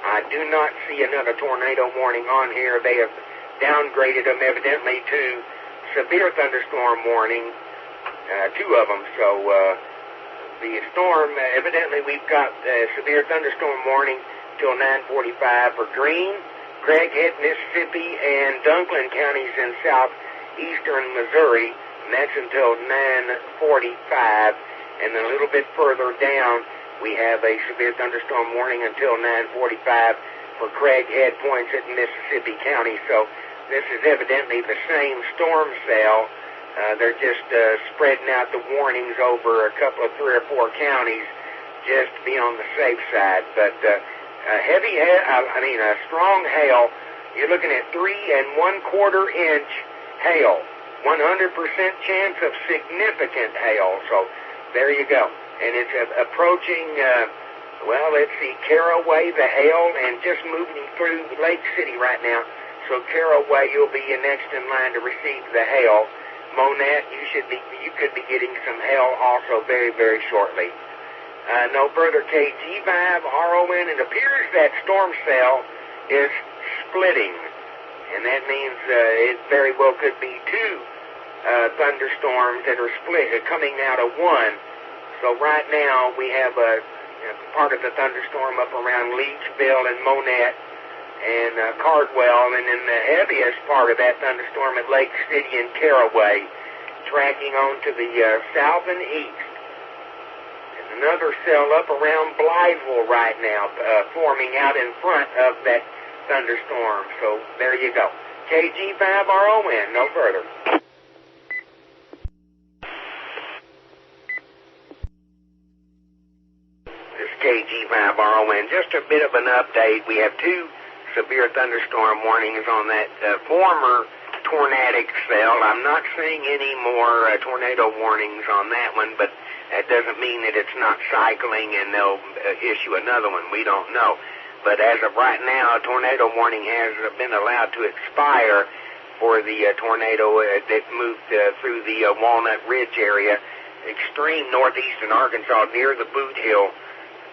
I do not see another tornado warning on here. They have downgraded them evidently to severe thunderstorm warning, two of them. So the storm, evidently we've got severe thunderstorm warning till 9:45 for Greene, Craighead, Mississippi, and Dunklin counties in southeastern Missouri. And that's until 9:45, and then a little bit further down, we have a severe thunderstorm warning until 9:45 for Craighead, Poinsett, and Mississippi County. So this is evidently the same storm cell. They're just spreading out the warnings over a couple of 3 or 4 counties just to be on the safe side. But strong hail. You're looking at 3 1/4 inch hail. 100% chance of significant hail. So there you go. And it's approaching, let's see, Caraway, the hail, and just moving through Lake City right now. So Caraway, you'll be next in line to receive the hail. Monette, you could be getting some hail also very, very shortly. No further. KG5RON. It appears that storm cell is splitting. And that means it very well could be 2 thunderstorms that are split, coming out of one. So right now we have part of the thunderstorm up around Leechville and Monette and Cardwell, and then the heaviest part of that thunderstorm at Lake City and Caraway, tracking on to the south and east. And another cell up around Blytheville right now, forming out in front of that thunderstorm. So there you go. KG5RON, no further. This KG5RON, just a bit of an update. We have 2 severe thunderstorm warnings on that former tornadic cell. I'm not seeing any more tornado warnings on that one, but that doesn't mean that it's not cycling and they'll issue another one. We don't know. But as of right now, a tornado warning has been allowed to expire for the tornado that moved through the Walnut Ridge area extreme northeastern Arkansas near the Boot Hill.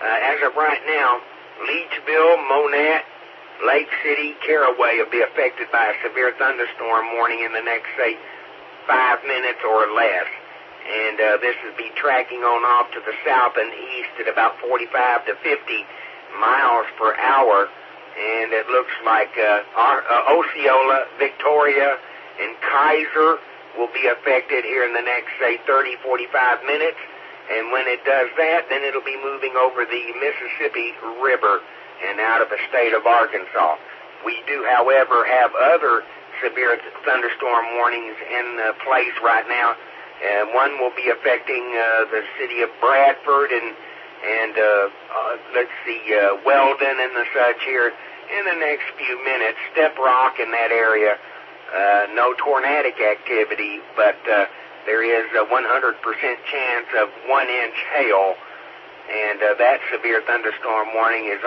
As of right now, Leechville, Monette, Lake City, Caraway will be affected by a severe thunderstorm warning in the next, say, 5 minutes or less. And this will be tracking on off to the south and east at about 45 to 50 miles per hour. And it looks like Osceola, Victoria, and Kaiser will be affected here in the next, say, 30, 45 minutes. And when it does that, then it'll be moving over the Mississippi River and out of the state of Arkansas. We do, however, have other severe thunderstorm warnings in place right now. One will be affecting the city of Bradford and Weldon and the such here in the next few minutes. Step Rock in that area, no tornadic activity, but there is a 100% chance of 1-inch hail, and that severe thunderstorm warning is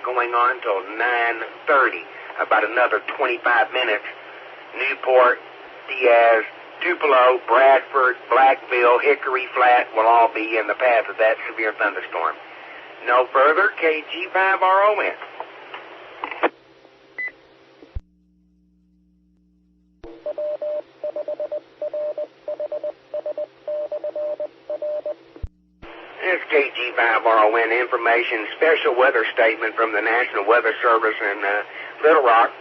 going on till 9:30, about another 25 minutes. Newport, Diaz, Tupelo, Bradford, Blackville, Hickory Flat will all be in the path of that severe thunderstorm. No further, KG5RON. This KG5RON information special weather statement from the National Weather Service in Little Rock.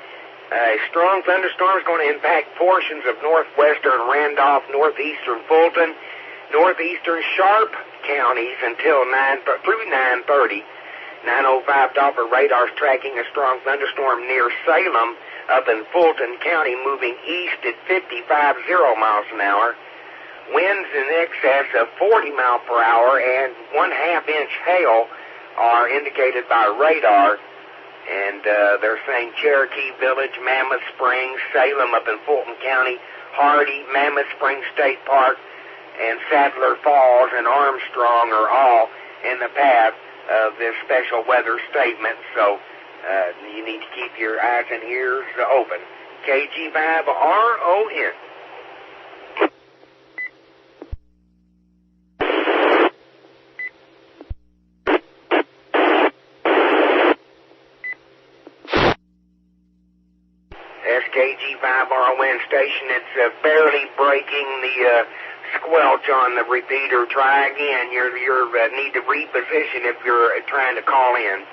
A strong thunderstorm is going to impact portions of northwestern Randolph, northeastern Fulton, northeastern Sharp counties until through 9:30. 905 Doppler radar is tracking a strong thunderstorm near Salem up in Fulton County, moving east at 55 miles an hour. Winds in excess of 40 miles per hour and 1/2-inch hail are indicated by radar. And they're saying Cherokee Village, Mammoth Springs, Salem up in Fulton County, Hardy, Mammoth Springs State Park, and Sadler Falls and Armstrong are all in the path of this special weather statement. So you need to keep your eyes and ears open. KG5RON. KG5RON station, it's barely breaking the squelch on the repeater. Try again. You need to reposition if you're trying to call in.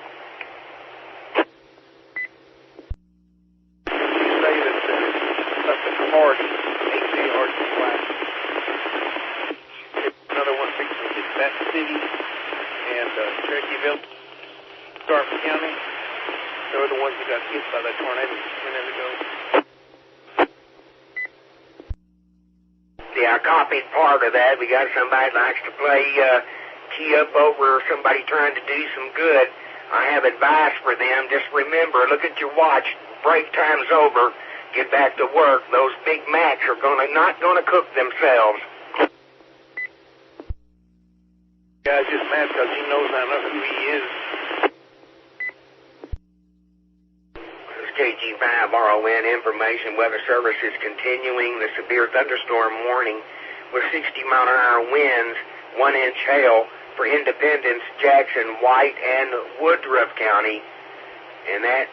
Say that up in Hardy, H.A. Hardy Flat. Another one fixing to hit that city and Cherokeeville, Sharp County. They're the ones that got hit by that tornado a minute ago. Yeah, I copied part of that. We got somebody that likes to play key up over somebody trying to do some good. I have advice for them. Just remember, look at your watch. Break time's over. Get back to work. Those Big Macs are not gonna cook themselves. Guy's just mad because he knows I know who he is. KG5RON information. Weather Service is continuing the severe thunderstorm warning with 60-mile-an-hour winds, 1-inch hail for Independence, Jackson, White, and Woodruff County. And that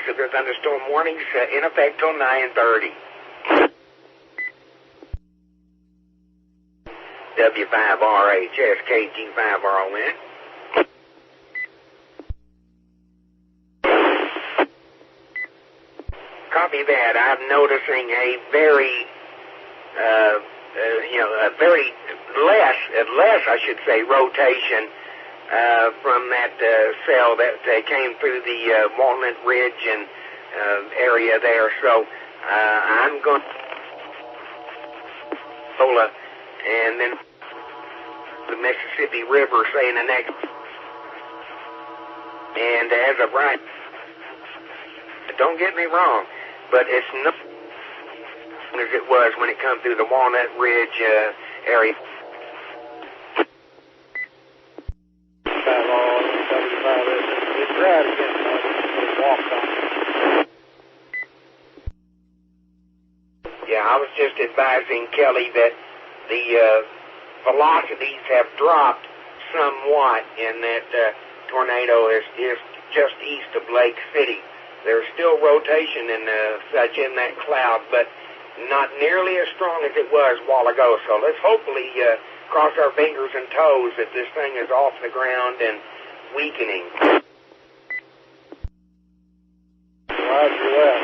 severe thunderstorm warning is in effect till 9:30. W5RHS KG5RON. Copy that. I'm noticing a very, less, I should say, rotation from that cell that came through the Walnut Ridge and area there. So I'm going to and then the Mississippi River, say in the next, and as of right, don't get me wrong, but it's not as it was when it come through the Walnut Ridge area. Yeah, I was just advising Kelly that the velocities have dropped somewhat, and that tornado is just east of Lake City. There's still rotation and such in that cloud, but not nearly as strong as it was a while ago. So let's hopefully cross our fingers and toes that this thing is off the ground and weakening. Roger that.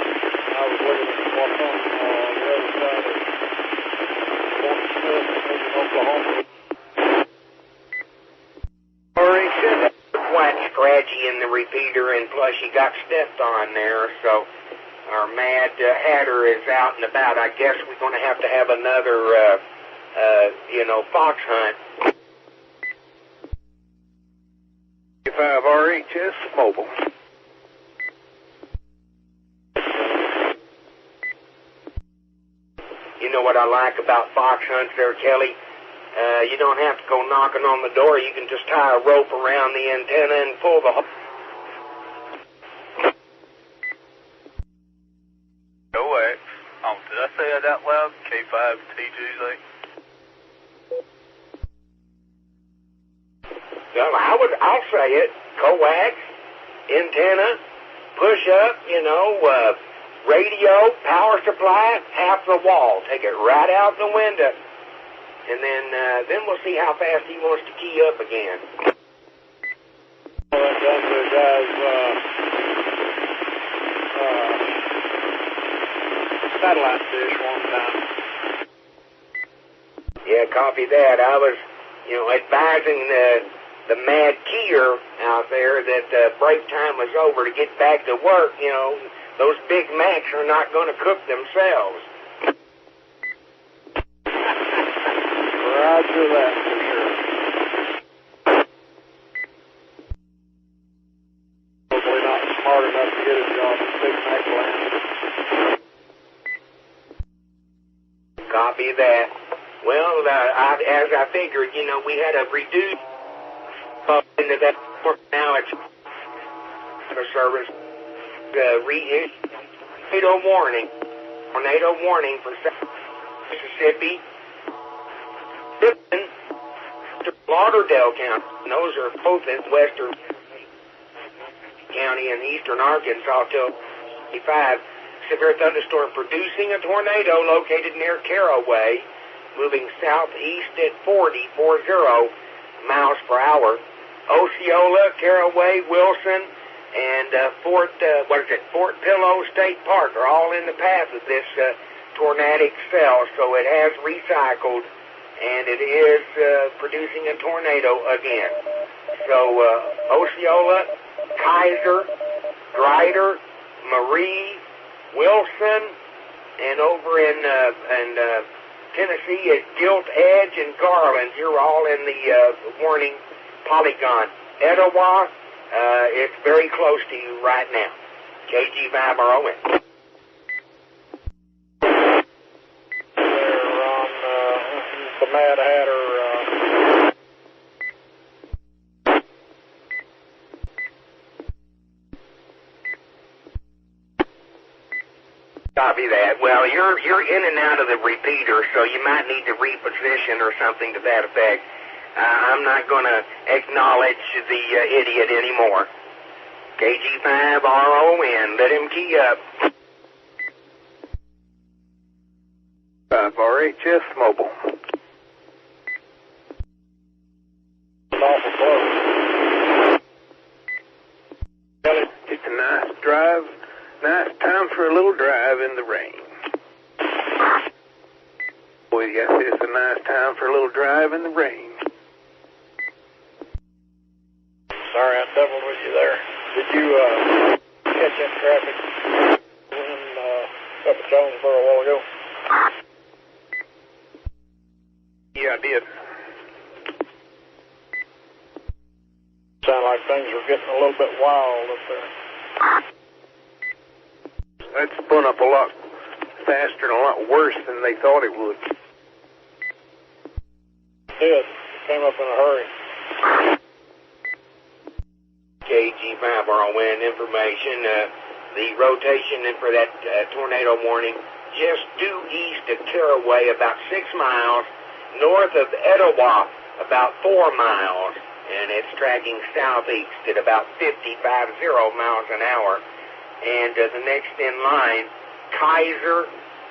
I was looking at what's on the other side of Fort Smith in Oklahoma. RHS quite scratchy in the repeater, and plus you got stepped on there, so our Mad Hatter is out and about. I guess we're going to have another, fox hunt. W5RHS Mobile. You know what I like about fox hunts there, Kelly? You don't have to go knocking on the door. You can just tie a rope around the antenna and pull the hose. OX. Oh, did I say that out loud? K5TGZ. Well, I'll say it. Coax, antenna, push up, radio, power supply, half the wall. Take it right out the window. And then we'll see how fast he wants to key up again. I went down to a guy's satellite dish one time. Yeah, copy that. I was, advising the mad keyer out there that break time was over to get back to work. Those Big Macs are not going to cook themselves. Roger that for sure. Probably not smart enough to get a job at Big Mac land. Copy that. Well, as I figured, we had a reduced into that. Now it's a service. Tornado warning for Mississippi. To Lauderdale County. And those are both in western county and eastern Arkansas till 55. Severe thunderstorm producing a tornado located near Caraway, moving southeast at 40 miles per hour. Osceola, Caraway, Wilson, and Fort Pillow State Park are all in the path of this tornadic cell, so it has recycled, and it is producing a tornado again. So Osceola, Kaiser, Grider, Marie, Wilson, and over in Tennessee at Gilt Edge and Garland. You're all in the warning polygon. Etowah, it's very close to you right now. KG5RON. They're on the Mad Hatter. Copy that. Well, you're in and out of the repeater, so you might need to reposition or something to that effect. I'm not going to acknowledge the idiot anymore. KG5RON, let him key up. 5RHS Mobile. Awful close. It's a nice drive. Nice time for a little drive in the rain. Boy, yes, it's a nice time for a little drive in the rain. Sorry, I doubled with you there. Did you catch that traffic up at Jonesboro a while ago? Yeah, I did. Sound like things were getting a little bit wild up there. That spun up a lot faster and a lot worse than they thought it would. It did. It came up in a hurry. KG5RON information. The rotation for that tornado warning just due east of Caraway, about 6 miles, north of Etowah, about 4 miles, and it's tracking southeast at about 50 miles an hour. And the next in line, Kaiser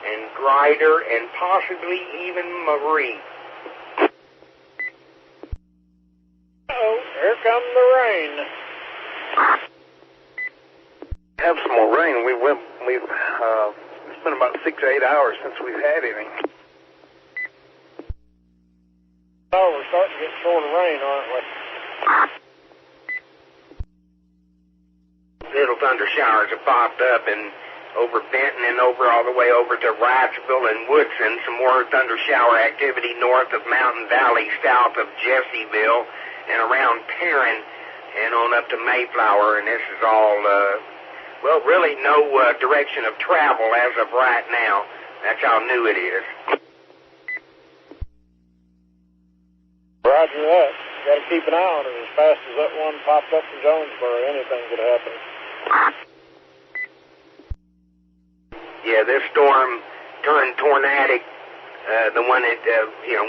and Grider and possibly even Marie. Uh-oh, here comes the rain. Have some more rain. It's been about 6 to 8 hours since we've had any. Oh, we're starting to get short of rain, aren't we? Little thunder showers have popped up and over Benton and over all the way over to Wrightsville and Woodson. Some more thunder shower activity north of Mountain Valley, south of Jessieville, and around Perrin and on up to Mayflower. And this is all, really no direction of travel as of right now. That's how new it is. Roger that. You got to keep an eye on it. As fast as that one popped up in Jonesboro, anything could happen. Yeah, this storm turned tornadic. The one that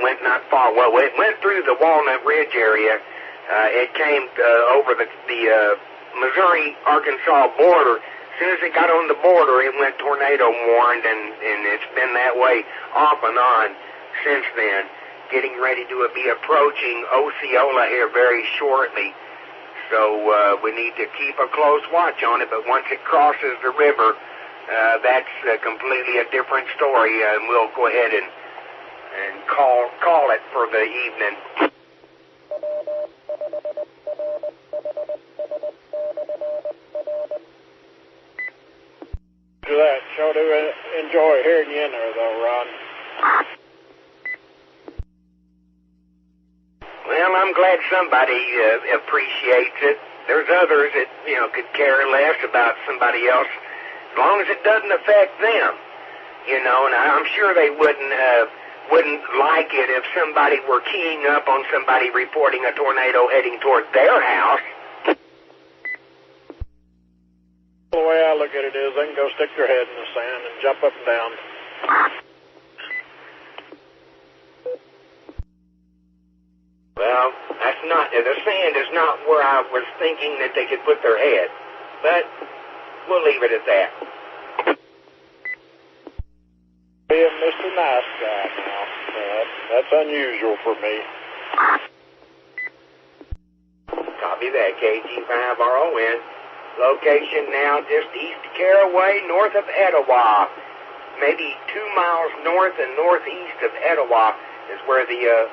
went not far. Well, it went through the Walnut Ridge area. It came over the Missouri-Arkansas border. As soon as it got on the border, it went tornado warned, and it's been that way off and on since then. Getting ready to be approaching Osceola here very shortly. So we need to keep a close watch on it, but once it crosses the river, that's completely a different story, and we'll go ahead and call it for the evening. Do that. Sure do enjoy hearing you in there, though, Ron. Well, I'm glad somebody appreciates it. There's others that, could care less about somebody else, as long as it doesn't affect them, and I'm sure they wouldn't like it if somebody were keying up on somebody reporting a tornado heading toward their house. The way I look at it is they can go stick their head in the sand and jump up and down. Well, the sand is not where I was thinking that they could put their head, but we'll leave it at that. Being Mr. Nice Guy now, that's unusual for me. Copy that, KG5RON. Location now just east of Caraway, north of Etowah. Maybe 2 miles north and northeast of Etowah is where the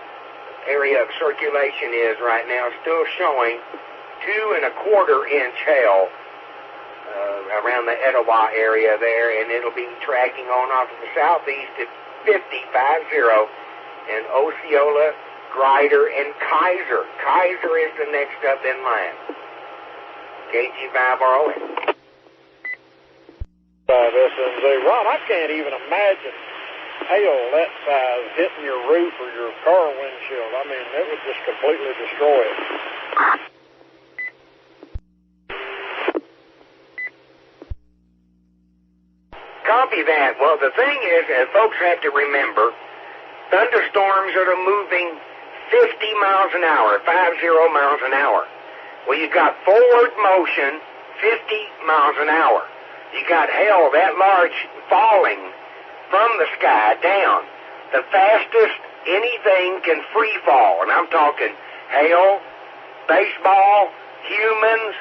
area of circulation is right now. Still showing 2 1/4 inch hail around the Etowah area there, and it'll be tracking on off to the southeast at 50 and Osceola, Grider, and Kaiser. Kaiser is the next up in line. KG5RON. 5 SNZ. Ron, I can't even imagine hail that size hitting your roof or your car windshield. I mean, it would just completely destroy it. Copy that. Well, the thing is, folks have to remember, thunderstorms that are moving 50 miles an hour, 50 miles an hour. Well, you got forward motion, 50 miles an hour. You got hail that large falling from the sky down. The fastest anything can free fall, and I'm talking hail, baseball, humans,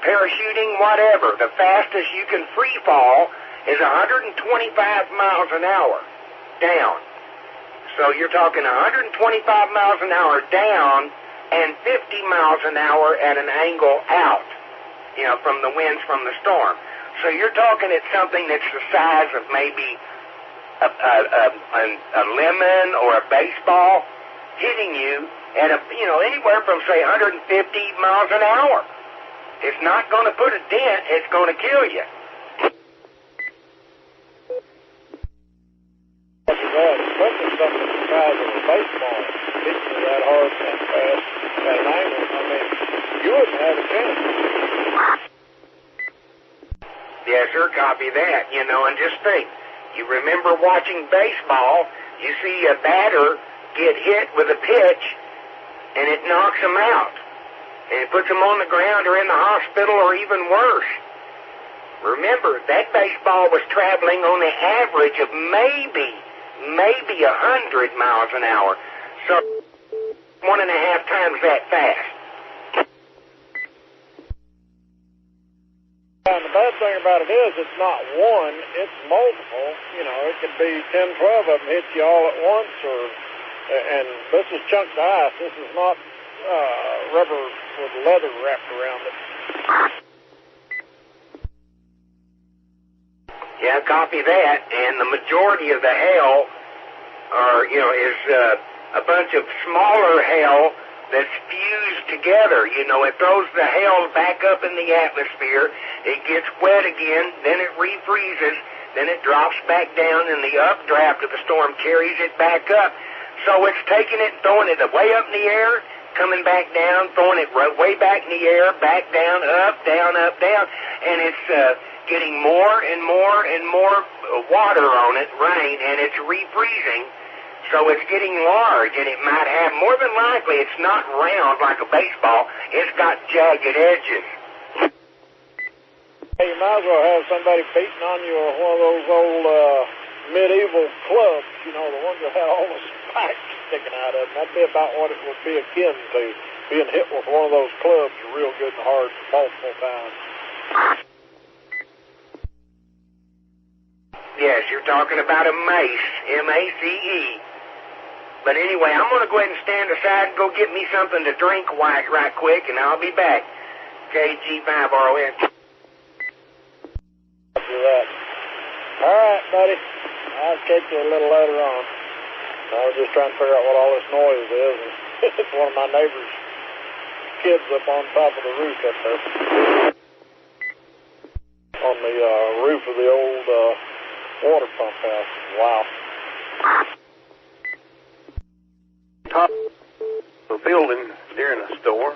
parachuting, whatever. The fastest you can free fall is 125 miles an hour down. So you're talking 125 miles an hour down and 50 miles an hour at an angle out, from the winds from the storm. So you're talking at something that's the size of maybe a lemon or a baseball hitting you at anywhere from, say, 150 miles an hour. It's not going to put a dent, it's going to kill you. Especially something the size of a baseball hitting you that hard and fast at an angle. I mean, you wouldn't have a chance. Yes, sir, copy that. And just think, you remember watching baseball, you see a batter get hit with a pitch, and it knocks them out. And it puts them on the ground or in the hospital or even worse. Remember, that baseball was traveling on the average of maybe 100 miles an hour. So 1.5 times that fast. And the bad thing about it is it's not one, it's multiple. You know, it could be 10, 12 of them hit you all at once, and this is chunked ice. This is not rubber with leather wrapped around it. Yeah, copy that. And the majority of the hail is a bunch of smaller hail that's fused together. You know, it throws the hail back up in the atmosphere. It gets wet again, then it refreezes, then it drops back down, and the updraft of the storm carries it back up. So it's taking it, throwing it way up in the air, coming back down, throwing it way back in the air, back down, up, down, and it's getting more and more and more water on it, rain, and it's refreezing. So it's getting large, and it might have, more than likely, it's not round like a baseball. It's got jagged edges. Hey, you might as well have somebody beating on you with one of those old medieval clubs, you know, the ones that had all the spikes sticking out of them. That'd be about what it would be akin to, being hit with one of those clubs real good and hard multiple times. Yes, you're talking about a mace, M-A-C-E. But anyway, I'm going to go ahead and stand aside and go get me something to drink right quick, and I'll be back. KG5RON. Do that. All right, buddy. I'll catch you a little later on. I was just trying to figure out what all this noise is. It's one of my neighbor's kids up on top of the roof up there. On the roof of the old water pump house. Wow. Top of the building during a storm.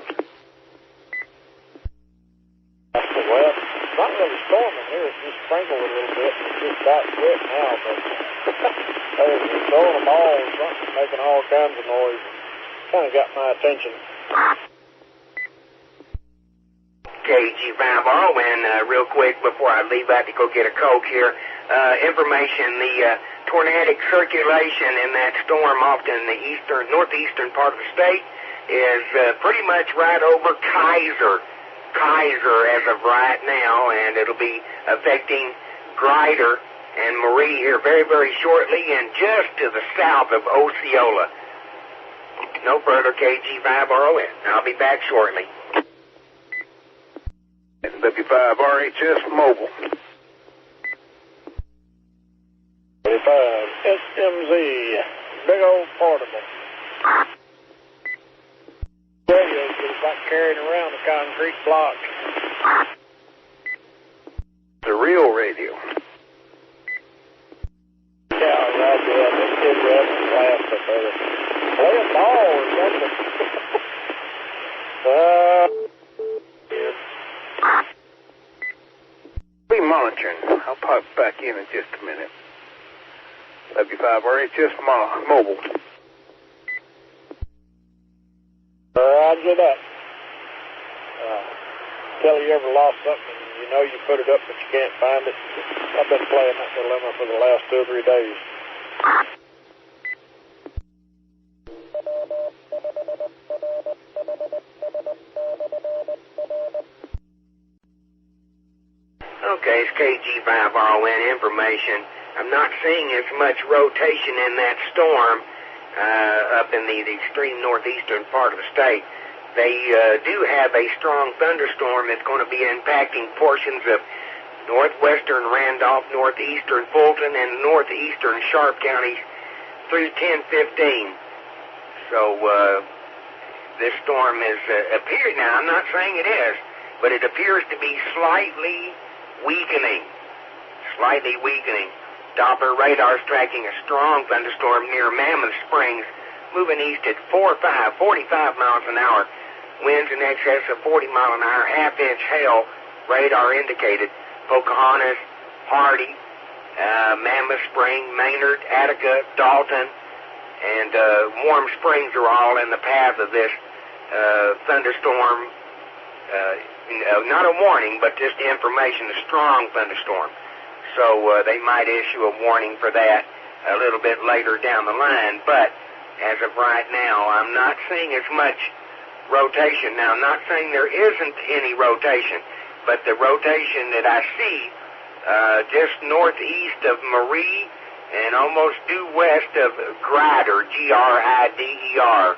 Well, it's not really storming here. It's just sprinkled a little bit. It's just about wet now, but they're throwing a ball or something, making all kinds of noise. Kind of got my attention. KG5RON, real quick before I leave out to go get a Coke here. Information, the tornadic circulation in that storm off in the northeastern part of the state is pretty much right over Kaiser as of right now, and it'll be affecting Grider and Marie here very, very shortly, and just to the south of Osceola. No further, KG5RON. I'll be back shortly. W5RHS Mobile. 25 SMZ, big old portable. Radio is like carrying around a concrete block. The real radio. Yeah, roger that. This kid was last up there. Play a ball or something. Be monitoring. I'll pop back in just a minute. W5RHS Mobile. Roger that. Tell you ever lost something, you know you put it up but you can't find it. I've been playing that dilemma for the last 2 or 3 days. Okay, it's KG5RON information. I'm not seeing as much rotation in that storm up in the extreme northeastern part of the state. They do have a strong thunderstorm that's going to be impacting portions of northwestern Randolph, northeastern Fulton, and northeastern Sharp counties through 10:15. So this storm is appearing now. I'm not saying it is, but it appears to be slightly weakening. Doppler radar is tracking a strong thunderstorm near Mammoth Springs, moving east at 45 miles an hour. Winds in excess of 40 mile an hour, half-inch hail, radar indicated. Pocahontas, Hardy, Mammoth Spring, Maynard, Attica, Dalton, and warm springs are all in the path of this thunderstorm. Not a warning, but just information, a strong thunderstorm. So they might issue a warning for that a little bit later down the line. But as of right now, I'm not seeing as much rotation. Now, I'm not saying there isn't any rotation, but the rotation that I see just northeast of Marie and almost due west of Grider, Grider,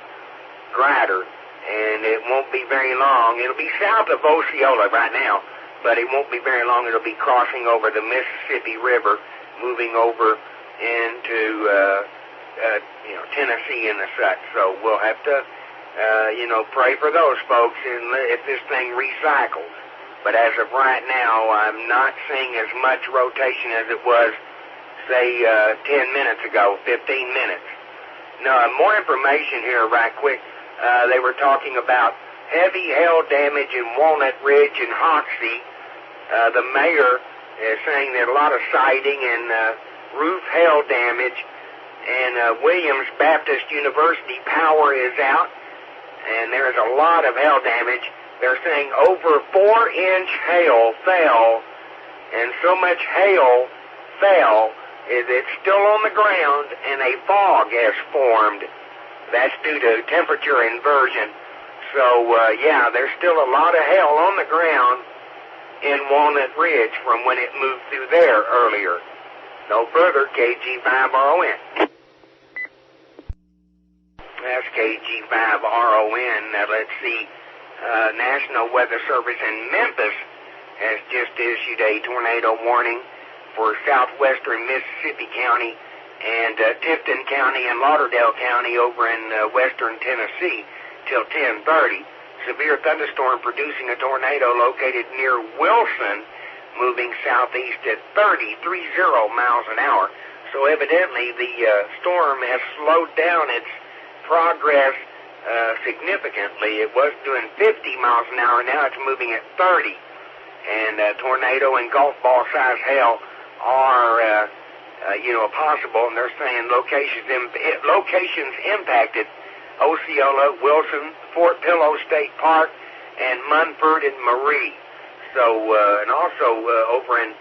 Grider, and it won't be very long. It'll be south of Osceola right now, but it won't be very long. It'll be crossing over the Mississippi River, moving over into Tennessee and the such. So we'll have to pray for those folks and if this thing recycles. But as of right now, I'm not seeing as much rotation as it was, say, 10 minutes ago, 15 minutes. Now, more information here right quick. They were talking about heavy hail damage in Walnut Ridge and Hoxie. The mayor is saying that a lot of siding and roof hail damage, and Williams Baptist University power is out, and there's a lot of hail damage. They're saying over 4-inch hail fell, and so much hail fell is it's still on the ground, and a fog has formed. That's due to temperature inversion. So, there's still a lot of hail on the ground in Walnut Ridge from when it moved through there earlier. No further, KG5RON. That's KG5RON. Now, let's see. National Weather Service in Memphis has just issued a tornado warning for southwestern Mississippi County and Tifton County and Lauderdale County over in western Tennessee till 10:30. Severe thunderstorm producing a tornado located near Wilson, moving southeast at 30 miles an hour. So evidently the storm has slowed down its progress significantly. It was doing 50 miles an hour. Now it's moving at 30. And tornado and golf ball size hail are possible, and they're saying locations impacted: Osceola, Wilson, Fort Pillow State Park, and Munford and Marie. So, and also over in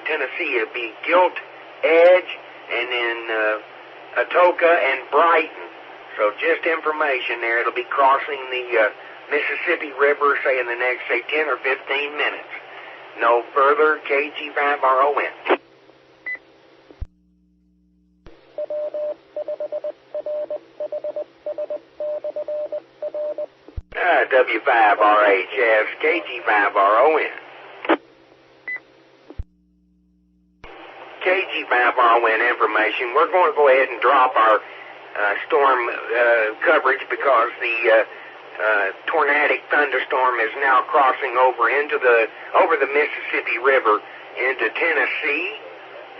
Tennessee, it'll be Gilt Edge, and in Atoka and Brighton. So just information there. It'll be crossing the Mississippi River, say in the next, 10 or 15 minutes. No further, KG5RON. W5RHS KG5RON. KG5RON information. We're going to go ahead and drop our storm coverage because the tornadic thunderstorm is now crossing over the Mississippi River into Tennessee.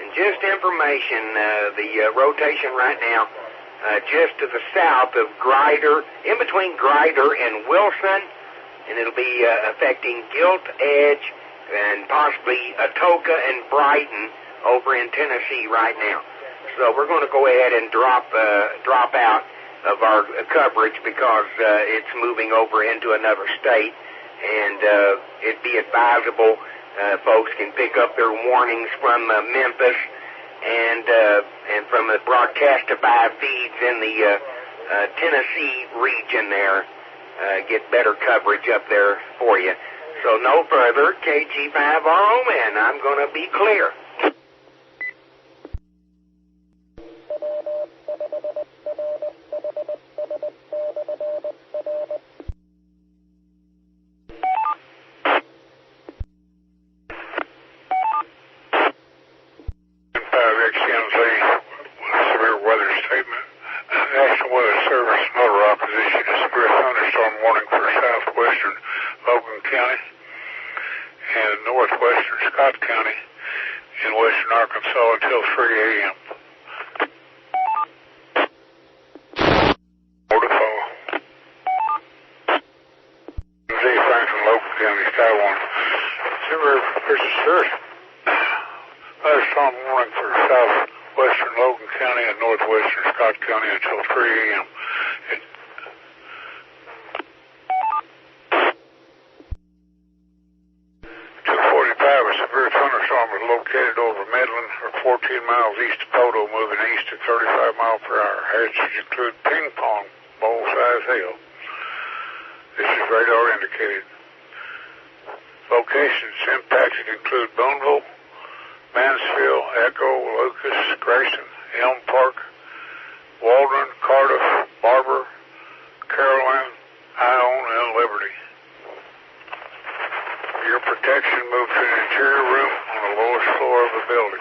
And just information, the rotation right now, just to the south of Grider, in between Grider and Wilson, and it'll be affecting Gilt Edge and possibly Atoka and Brighton over in Tennessee right now. So we're going to go ahead and drop out of our coverage because it's moving over into another state, and it'd be advisable folks can pick up their warnings from Memphis and from the broadcast-to-buy feeds in the Tennessee region there. Get better coverage up there for you. So no further, KG5RON, I'm going to be clear. Severe weather statement. National Weather Service noted opposition to severe thunderstorm warning for southwestern Logan County and northwestern Scott County in western Arkansas until 3 a.m. More to follow. Z. Franklin, Logan County, SKYWARN. Severe thunderstorm warning for southwestern southwestern Logan County and northwestern Scott County until 3 a.m. At 2:45, a severe thunderstorm was located over Medlin, or 14 miles east of Poto, moving east at 35 miles per hour. Hazards include ping pong ball-sized hail. This is radar indicated. Locations impacted include Boonville, Mansfield, Echo, Lucas, Grayson, Elm Park, Waldron, Cardiff, Barber, Caroline, Ione, and Liberty. For your protection, move to an interior room on the lowest floor of the building.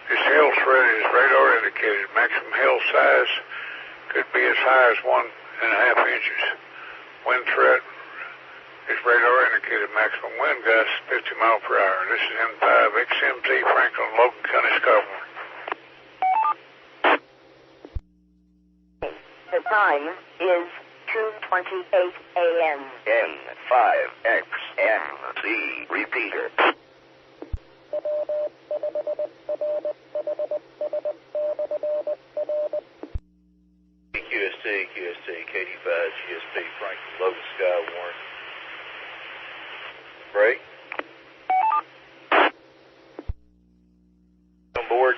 This hail threat is radar indicated. Maximum hail size could be as high as 1.5 inches. Wind threat is radar indicated. Maximum wind gusts 50 miles per hour. This is N5XMT Franklin, Logan County, Skywarn. The time is 2:28 a.m. N5XMT repeater. QST, KD5, GSP, Franklin, Logan, Skywarn. Break. On board.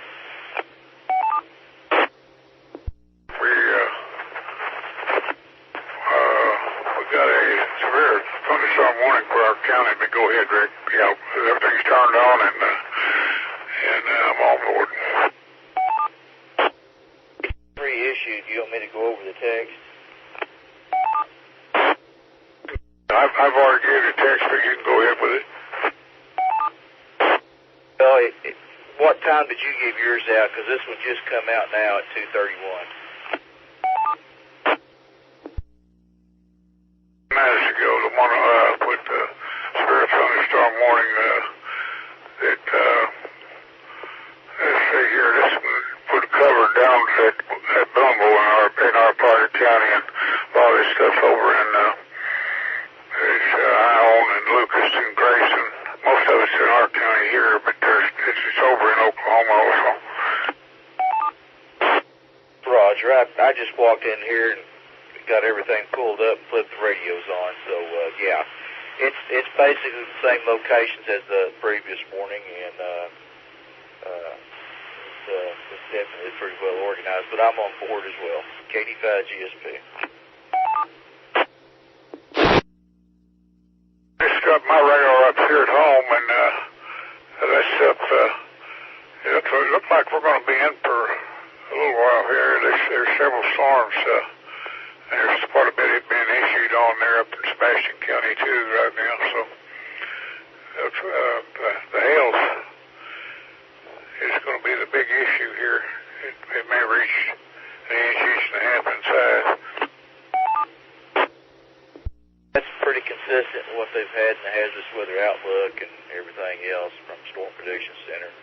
We got a severe thunderstorm warning for our county, but go ahead, Rick. Yeah, everything's turned on, and I'm on board. Issued. You want me to go over the text? I've already gave you a text, but you can go ahead with it. Well, what time did you give yours out? Because this one just come out now at 2:31. Minutes ago, the one with the severe thunderstorm warning that, let's see here, this one put a cover down at Bumble in our part of the county, and a lot of this stuff's over in Ione and Lucas and Grayson. Most of it's in our county here, but it's over in Oklahoma also. Roger. I just walked in here and got everything pulled up, flipped the radios on. So yeah, it's basically the same locations as the previous morning, and it's definitely pretty well organized. But I'm on board as well. KD5 GSP. Just got my radar up here at home, and that's up. It looks like we're going to be in for a little while here. There's several storms. There's quite a bit being issued on there up in Sebastian County too right now. So the hail is going to be the big issue here. It may reach an inch and a half inside. That's pretty consistent with what they've had in the hazardous weather outlook and everything else from Storm Prediction Center.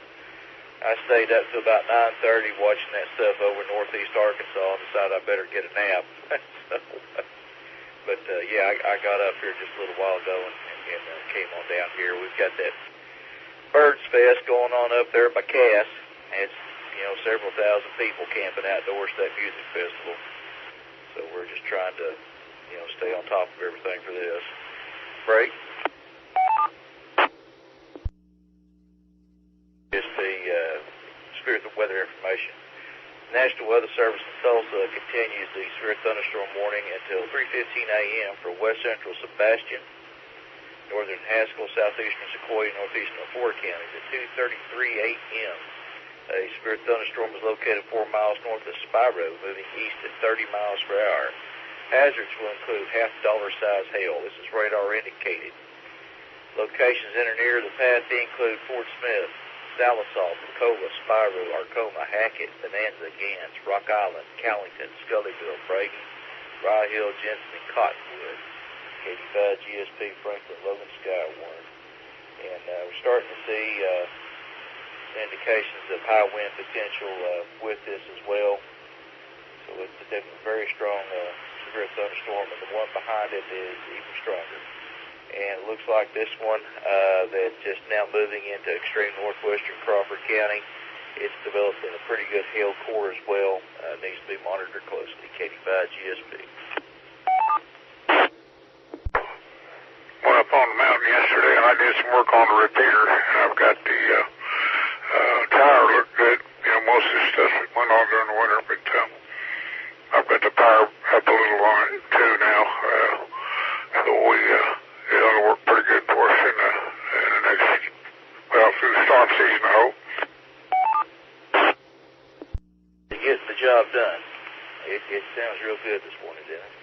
I stayed up to about 9:30 watching that stuff over northeast Arkansas and decided I better get a nap. But yeah, I got up here just a little while ago and came on down here. We've got that Birds Fest going on up there by Cass. And it's, several thousand people camping outdoors at that music festival. So we're just trying to, stay on top of everything for this. Break. Just the Spirit of Weather information. National Weather Service in Tulsa continues the severe thunderstorm warning until 3:15 a.m. for west central Sebastian, northern Haskell, southeastern Sequoia, northeastern LaFleur counties. At 2:33 a.m., a severe thunderstorm is located 4 miles north of Spyro, moving east at 30 miles per hour. Hazards will include half-dollar-size hail. This is radar indicated. Locations in or near the path include Fort Smith, Salisal, Pencola, Spyro, Arcoma, Hackett, Bonanza, Gans, Rock Island, Callington, Scullyville, Brayton, Rye Hill, Jensen, and Cottonwood. KD5 GSP, Franklin, Logan, Skywarn. And we're starting to see indications of high wind potential with this as well. So it's definitely very strong severe thunderstorm, and the one behind it is even stronger. and it looks like this one that's just now moving into extreme northwestern Crawford County. It's developing a pretty good hail core as well. Needs to be monitored closely. 85 GSP. Went up on the mountain yesterday, and I did some work on the repeater, and I've got the tire look good. You know, most of the stuff that went on during the winter, but I've got the power up a little on it too now. So it ought to work pretty good for us in the next, well, through the storm season, I hope. To get the job done. It sounds real good this morning, Dennis.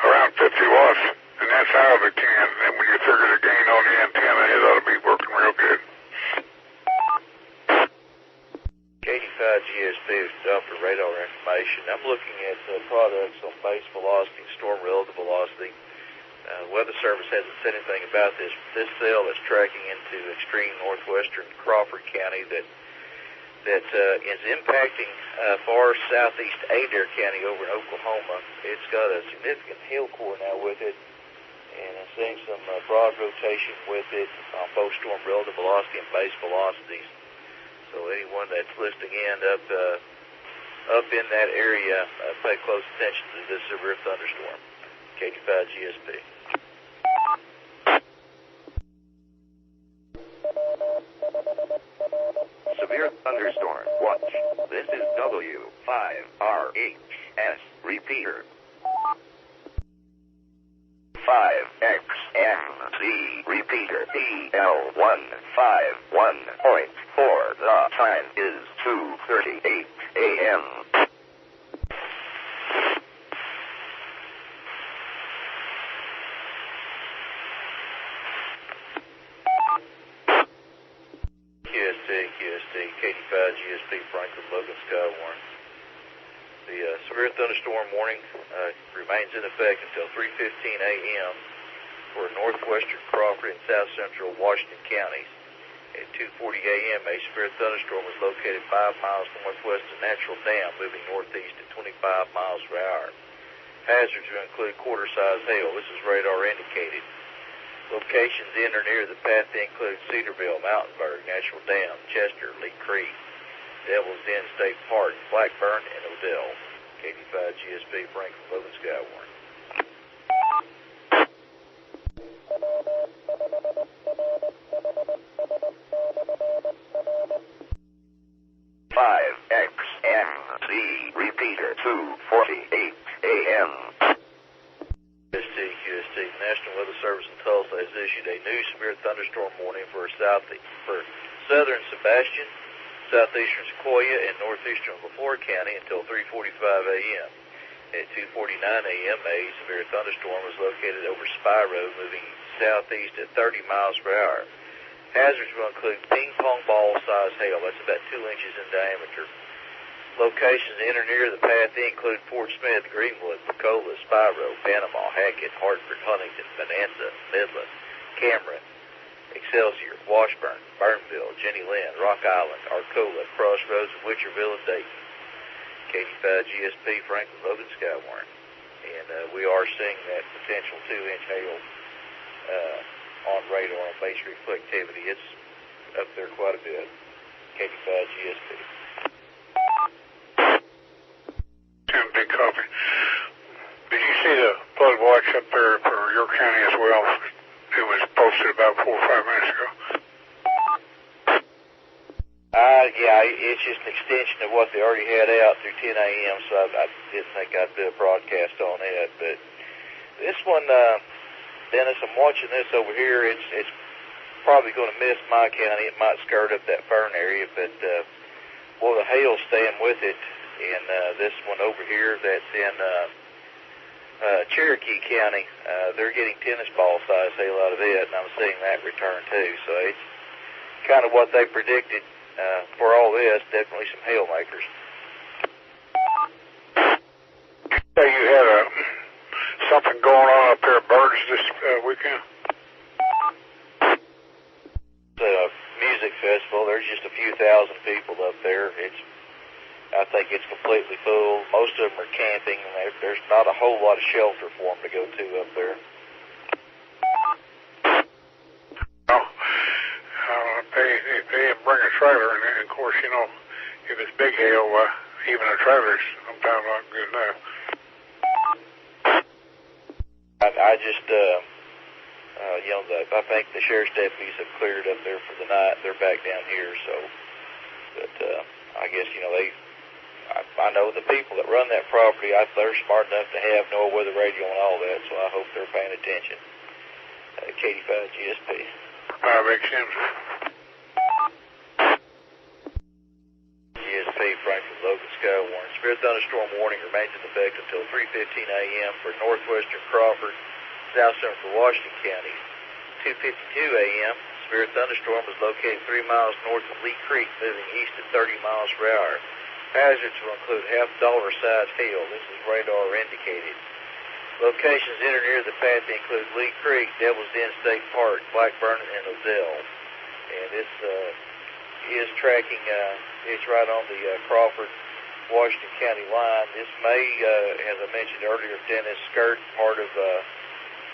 Around 50 watts, and that's out of the can. And then when you figure the gain on the antenna, it ought to be working real good. 85 GSP is for radar information. I'm looking at products on base velocity, storm relative velocity. Weather Service hasn't said anything about this. This cell is tracking into extreme northwestern Crawford County that is impacting far southeast Adair County over in Oklahoma. It's got a significant hail core now with it, and I'm seeing some broad rotation with it on both storm relative velocity and base velocities. So anyone that's listening in up in that area, pay close attention to this severe thunderstorm. K85 GSP. Severe thunderstorm watch. This is W5RHS repeater. 5XMC repeater EL151.4. The time is 2:38 a.m. QST, K85 GSP, Franklin, Logan, SKYWARN. The severe thunderstorm warning remains in effect until 3:15 a.m. for northwestern Crawford and south central Washington counties. At 2:40 a.m., a severe thunderstorm was located 5 miles northwest of Natural Dam, moving northeast at 25 miles per hour. Hazards will include quarter-size hail. This is radar indicated. Locations in or near the path include Cedarville, Mountainburg, Natural Dam, Chester, Lee Creek, Devil's Den State Park, Blackburn, and Odell. K85 GSP, Franklin, Logan, SKYWARN. 5XMC repeater 2:48 a.m. QST, National Weather Service in Tulsa has issued a new severe thunderstorm warning for southern Sebastian, southeastern Sequoia, and northeastern LaFleur County until 3:45 a.m. At 2:49 a.m., a severe thunderstorm was located over Spyro, moving southeast at 30 miles per hour. Hazards will include ping-pong ball-sized hail. That's about 2 inches in diameter. Locations in or near the path include Fort Smith, Greenwood, Pensacola, Spyro, Panama, Hackett, Hartford, Huntington, Bonanza, Midland, Cameron, Excelsior, Washburn, Burnville, Jenny Lynn, Rock Island, Arcola, Crossroads, Witcherville, and Dayton. K85 GSP, Franklin, Logan, SKYWARN. And we are seeing that potential 2-inch hail on radar on base reflectivity. It's up there quite a bit. K85 GSP. Big copy. Did you see the flood watch up there for your county as well? It was posted about 4 or 5 minutes ago. Yeah, it's just an extension of what they already had out through 10 a.m., so I didn't think I'd do a broadcast on it. But this one, Dennis, I'm watching this over here. It's probably going to miss my county. It might skirt up that Fern area, but the hail's staying with it. And this one over here that's in Cherokee County, they're getting tennis ball size hail out of it, and I'm seeing that return too. So it's kind of what they predicted for all this, definitely some hail makers. So you had something going on up there at Birds this weekend? It's a music festival. There's just a few thousand people up there. It's I think it's completely full. Most of them are camping. There's not a whole lot of shelter for them to go to up there. If they bring a trailer, and of course, you know, if it's big hail, even a trailer's sometimes not good enough. I just, you know, I think the sheriff's deputies have cleared up there for the night. They're back down here, so, but I guess, you know, I know the people that run that property, they're smart enough to have NOAA weather radio and all that, so I hope they're paying attention. K85 GSP. Big Sims. GSP, Franklin, Logan, SKYWARN. Severe thunderstorm warning remains in effect until 3:15 a.m. for northwestern Crawford, south central Washington counties. 2:52 a.m. Severe thunderstorm was located 3 miles north of Lee Creek, moving east at 30 miles per hour. Hazards will include half-dollar-sized hail. This is radar indicated. Locations in or near the path include Lee Creek, Devil's Den State Park, Blackburn, and Ozell. And this is tracking, it's right on the Crawford-Washington County line. This may, as I mentioned earlier, Dennis, skirt part of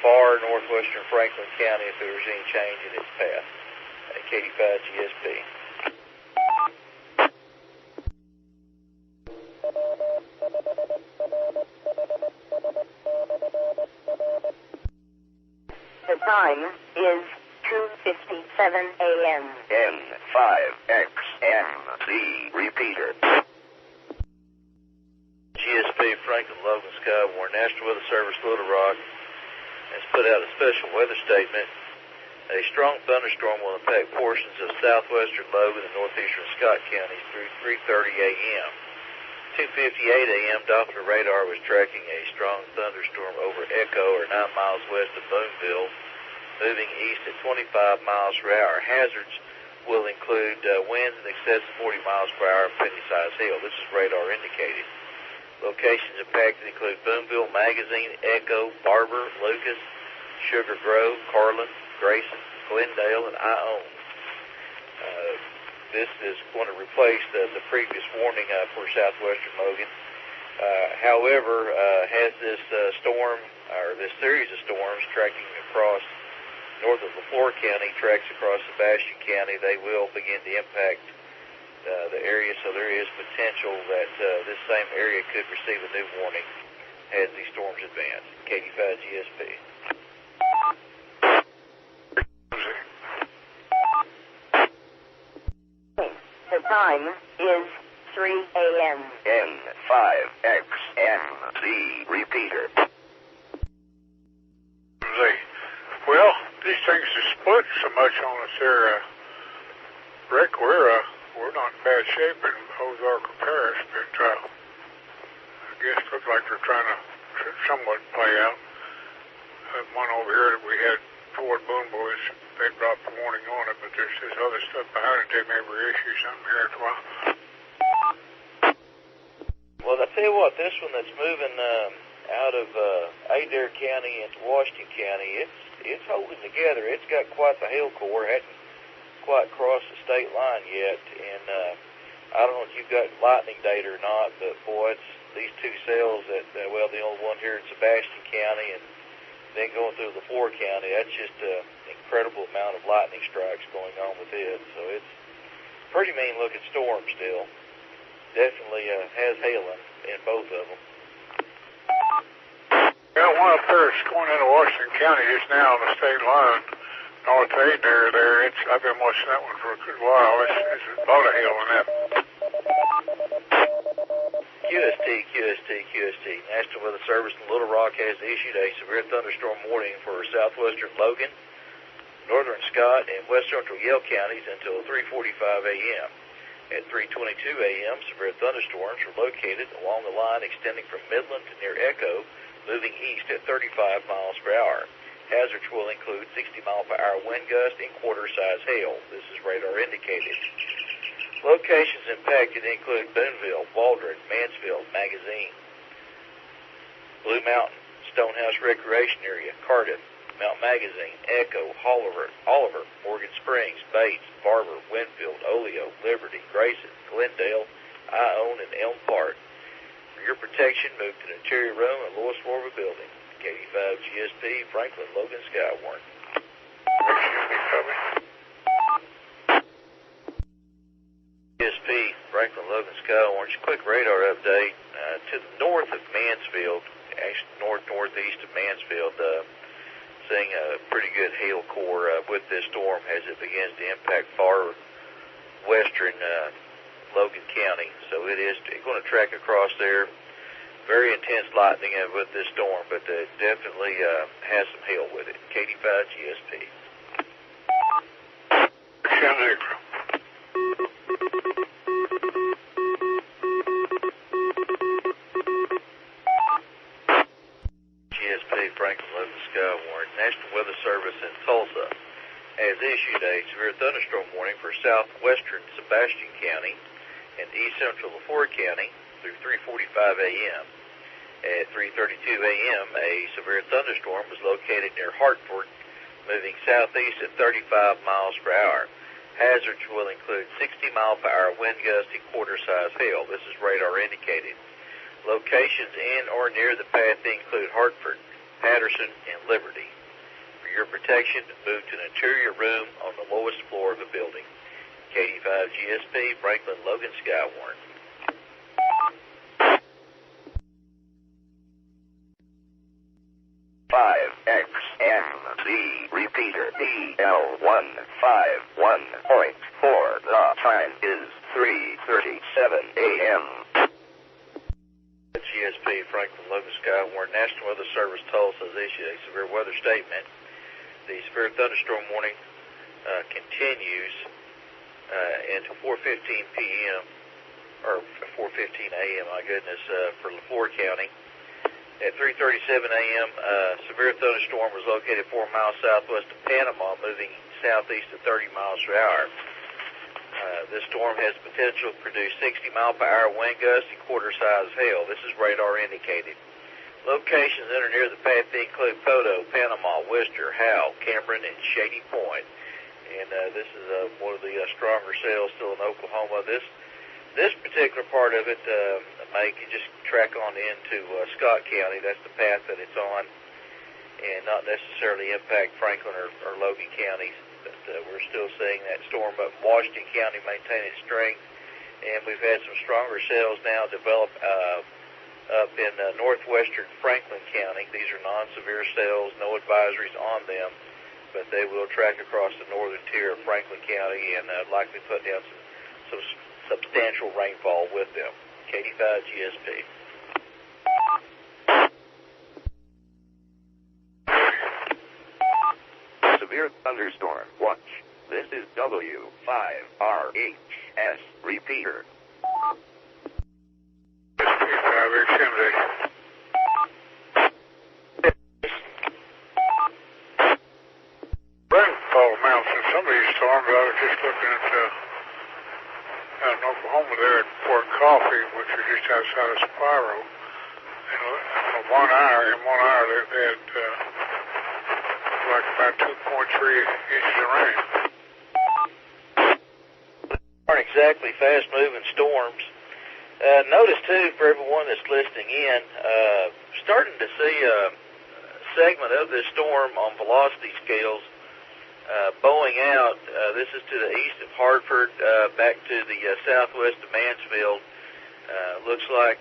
far northwestern Franklin County if there was any change in its path. K85 GSP. The time is 2:57 a.m. N5XMC repeater. GSP, Franklin, Logan, SKYWARN. National Weather Service, Little Rock has put out a special weather statement. A strong thunderstorm will impact portions of southwestern Logan and northeastern Scott counties through 3:30 a.m. 2:58 a.m. Doppler radar was tracking a strong thunderstorm over Echo, or 9 miles west of Boonville, moving east at 25 miles per hour. Hazards will include winds in excess of 40 miles per hour and penny-sized hail. This is radar indicated. Locations impacted include Boonville, Magazine, Echo, Barber, Lucas, Sugar Grove, Carlin, Grayson, Glendale, and Ione. This is going to replace the previous warning for southwestern Logan. However, has this storm, or this series of storms tracking across north of LaFleur County, tracks across Sebastian County, they will begin to impact the area, so there is potential that this same area could receive a new warning as these storms advance. K85 GSP. The time is 3 a.m. N5XMC repeater. Well, these things are split so much on us there, Rick. We're not in bad shape in Ozark or Paris, but I guess it looks like they're trying to somewhat play out. One over here that we had toward Boone Boys, they dropped the warning on it, but there's this other stuff behind it. They may reissue something here in a while. Well, I tell you what, this one that's moving out of Adair County into Washington County, it's holding together. It's got quite the hail core. Hadn't quite crossed the state line yet, and I don't know if you've got lightning data or not, but boy, it's these two cells that, well, the only one here in Sebastian County and then going through LaFleur County, that's just an incredible amount of lightning strikes going on with it. So it's a pretty mean looking storm still. Definitely has hail in both of them. Yeah, one up there is going into Washington County just now on the state line. North Adair there. I've been watching that one for a good while. It's a lot of hail in that. QST. National Weather Service in Little Rock has issued a severe thunderstorm warning for southwestern Logan, northern Scott, and west central Yale counties until 3:45 a.m. At 3:22 a.m., severe thunderstorms were located along the line extending from Midland to near Echo, moving east at 35 miles per hour. Hazards will include 60-mile-per-hour wind gust and quarter-size hail. This is radar indicated. Locations impacted include Boonville, Waldron, Mansfield, Magazine, Blue Mountain, Stonehouse Recreation Area, Cardiff, Mount Magazine, Echo, Oliver, Morgan Springs, Bates, Barber, Winfield, Oleo, Liberty, Grayson, Glendale, I own in Elm Park. For your protection, move to the interior room and lowest floor of a building. K85 GSP, Franklin Logan Skywarn. GSP, Franklin Logan Skywarn. Quick radar update. To the north of Mansfield, actually northeast of Mansfield, seeing a pretty good hail core with this storm as it begins to impact far western Logan County. So it is going to track across there. Very intense lightning with this storm, but definitely has some hail with it. K85 GSP. GSP, Franklin Logan Skywarn. National Weather Service in Tulsa has issued a severe thunderstorm warning for southwestern Sebastian County and east central LaFleur County through 3:45 a.m. At 3:32 a.m., a severe thunderstorm was located near Hartford, moving southeast at 35 miles per hour. Hazards will include 60-mile-per-hour wind gusts and quarter-size hail. This is radar indicated. Locations in or near the path include Hartford, Patterson, and Liberty. For your protection, move to an interior room on the lowest floor of the building. K85 GSP, Franklin Logan Skywarn. W5RHS repeater EL151.4. The time is 3:37 a.m. GSP, Franklin Logan Skywarn. National Weather Service Tulsa has issued a severe weather statement. The severe thunderstorm warning continues into 4:15 p.m. or 4:15 a.m. My goodness, for LaFleur County. At 3:37 a.m., severe thunderstorm was located 4 miles southwest of Panama, moving southeast at 30 miles per hour. This storm has the potential to produce 60-mile-per-hour wind gusts and quarter-size hail. This is radar indicated. Locations in or near the path include Poto, Panama, Worcester, Howell, Cameron, and Shady Point. And this is one of the stronger cells still in Oklahoma. This particular part of it may just track on into Scott County. That's the path that it's on, and not necessarily impact Franklin or Logan counties. But we're still seeing that storm up in Washington County maintain its strength, and we've had some stronger cells now develop up in northwestern Franklin County. These are non-severe cells, no advisories on them, but they will track across the northern tier of Franklin County and likely put down some substantial rainfall with them. K85 GSP. Severe thunderstorm watch. This is W5RHS repeater. Rainfall amounts in some of these storms. I was just looking at out in Oklahoma there at Fort Coffee, which is just outside of Spiro. And in 1 hour they had like about 2.3 inches of rain. Aren't exactly fast-moving storms. Notice, too, for everyone that's listening in, starting to see a segment of this storm on velocity scales bowing out. This is to the east of Hartford, back to the southwest of Mansfield. Looks like,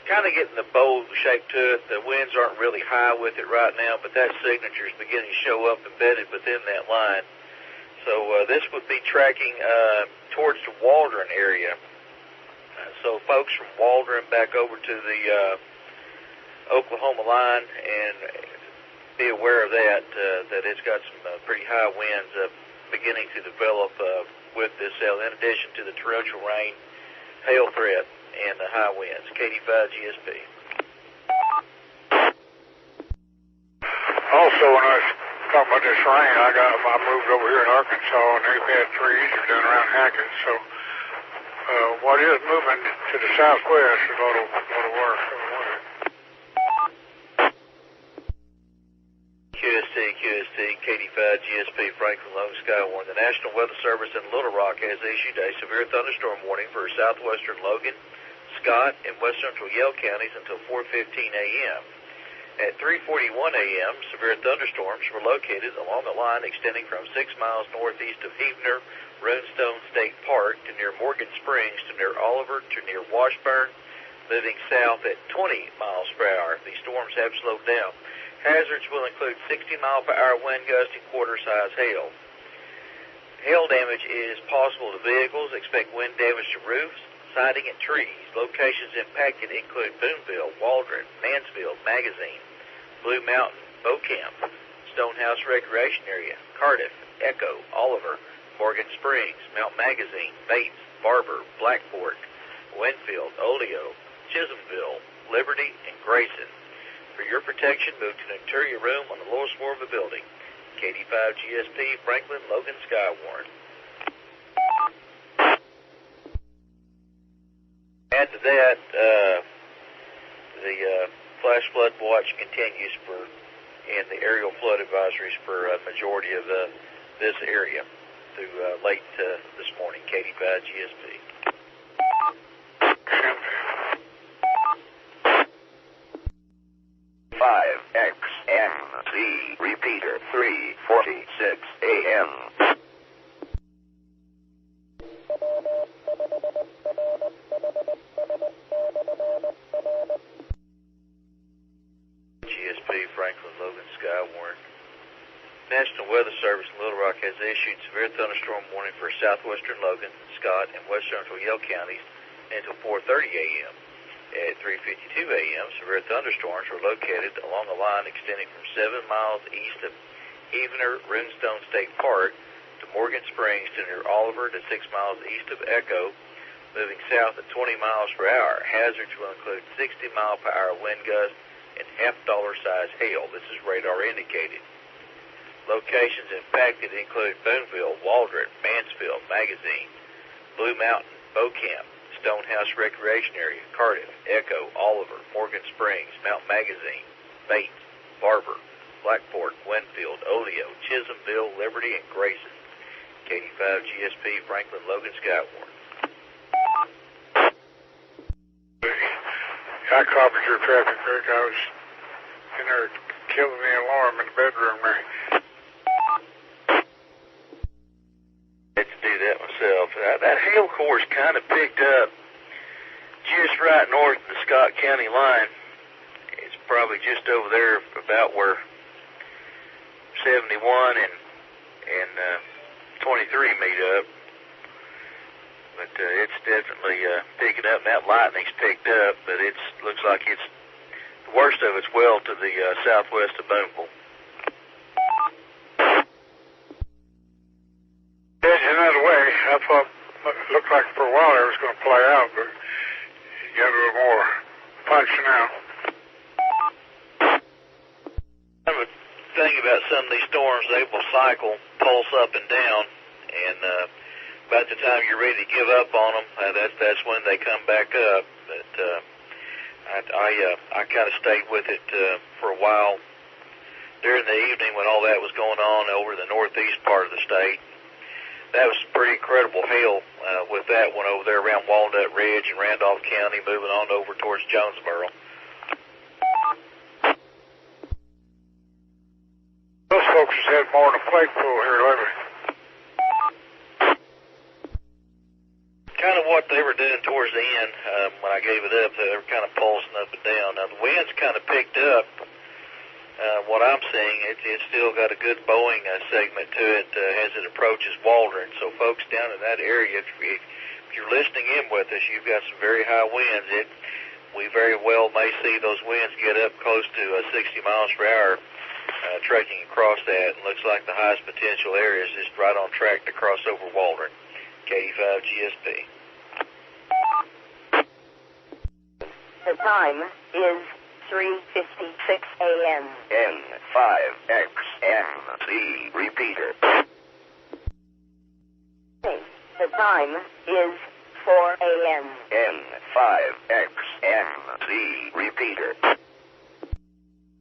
kind of getting the bow shape to it. The winds aren't really high with it right now, but that signature is beginning to show up embedded within that line. So this would be tracking towards the Waldron area. So folks from Waldron back over to the Oklahoma line, and be aware of that, that it's got some pretty high winds beginning to develop with this cell, in addition to the torrential rain, hail threat, and the high winds. K85 GSP. Also, when I was talking about this rain, I moved over here in Arkansas, and they've had 3 inches down around Hackett. So what is moving to the southwest is a little worse. QST, QST, KD5 GSP, Franklin, Logan, Skywarn. The National Weather Service in Little Rock has issued a severe thunderstorm warning for southwestern Logan, Scott, and west central Yale counties until 4:15 a.m. At 3:41 a.m., severe thunderstorms were located along a line extending from 6 miles northeast of Heavener, Runestone State Park to near Morgan Springs to near Oliver to near Washburn, moving south at 20 miles per hour. These storms have slowed down. Hazards will include 60-mile-per-hour wind gusts and quarter-size hail. Hail damage is possible to vehicles. Expect wind damage to roofs, siding, and trees. Locations impacted include Boonville, Waldron, Mansfield, Magazine, Blue Mountain, Beaucamp, Stonehouse Recreation Area, Cardiff, Echo, Oliver, Morgan Springs, Mount Magazine, Bates, Barber, Blackport, Winfield, Oleo, Chisholmville, Liberty, and Grayson. For your protection, move to an interior room on the lowest floor of the building. KD5 GSP, Franklin, Logan, Skywarn. Add to that, the flash flood watch continues in the aerial flood advisories for a majority of this area through late this morning. KD5 GSP. W5RHS repeater 3:46 a.m. GSP, Franklin, Logan, Skywarn. National Weather Service in Little Rock has issued severe thunderstorm warning for southwestern Logan, Scott, and west central Yale counties until 4:30 a.m. At 3:52 a.m., severe thunderstorms were located along a line extending from 7 miles east of Heavener, Runestone State Park to Morgan Springs to near Oliver to 6 miles east of Echo, moving south at 20 miles per hour. Hazards will include 60-mile-per-hour wind gusts and half-dollar-size hail. This is radar indicated. Locations impacted include Boonville, Waldron, Mansfield, Magazine, Blue Mountain, Beaucamp, Stonehouse Recreation Area, Cardiff, Echo, Oliver, Morgan Springs, Mount Magazine, Bates, Barber, Blackport, Winfield, Oleo, Chisholmville, Liberty, and Grayson. KD5 GSP, Franklin, Logan, Skywarn. I copied your traffic, Rick. I was in there killing the alarm in the bedroom there. To do that myself. That hail course kind of picked up just right north of the Scott County line. It's probably just over there about where 71 and 23 meet up. But it's definitely picking up. That lightning's picked up, but it looks like it's the worst of it's well to the southwest of Boonville. Another way, I thought it looked like for a while it was going to play out, but you got a little more punch now. Kind of a thing about some of these storms, they will cycle, pulse up and down, and about the time you're ready to give up on them, that's when they come back up. But I kind of stayed with it for a while during the evening when all that was going on over the northeast part of the state. That was some pretty incredible hail with that one over there around Walnut Ridge and Randolph County, moving on over towards Jonesboro. Those folks has had more than a flagpole here lately. Kind of what they were doing towards the end when I gave it up, they were kind of pulsing up and down. Now, the wind's kind of picked up. What I'm seeing, it's still got a good bowing segment to it as it approaches Waldron. So folks down in that area, if you're listening in with us, you've got some very high winds. We very well may see those winds get up close to 60 miles per hour trekking across that. And looks like the highest potential area is just right on track to cross over Waldron. KD5 GSP. The time is 3:56 a.m. N5XNC repeater. The time is 4 a.m. N5XNC repeater.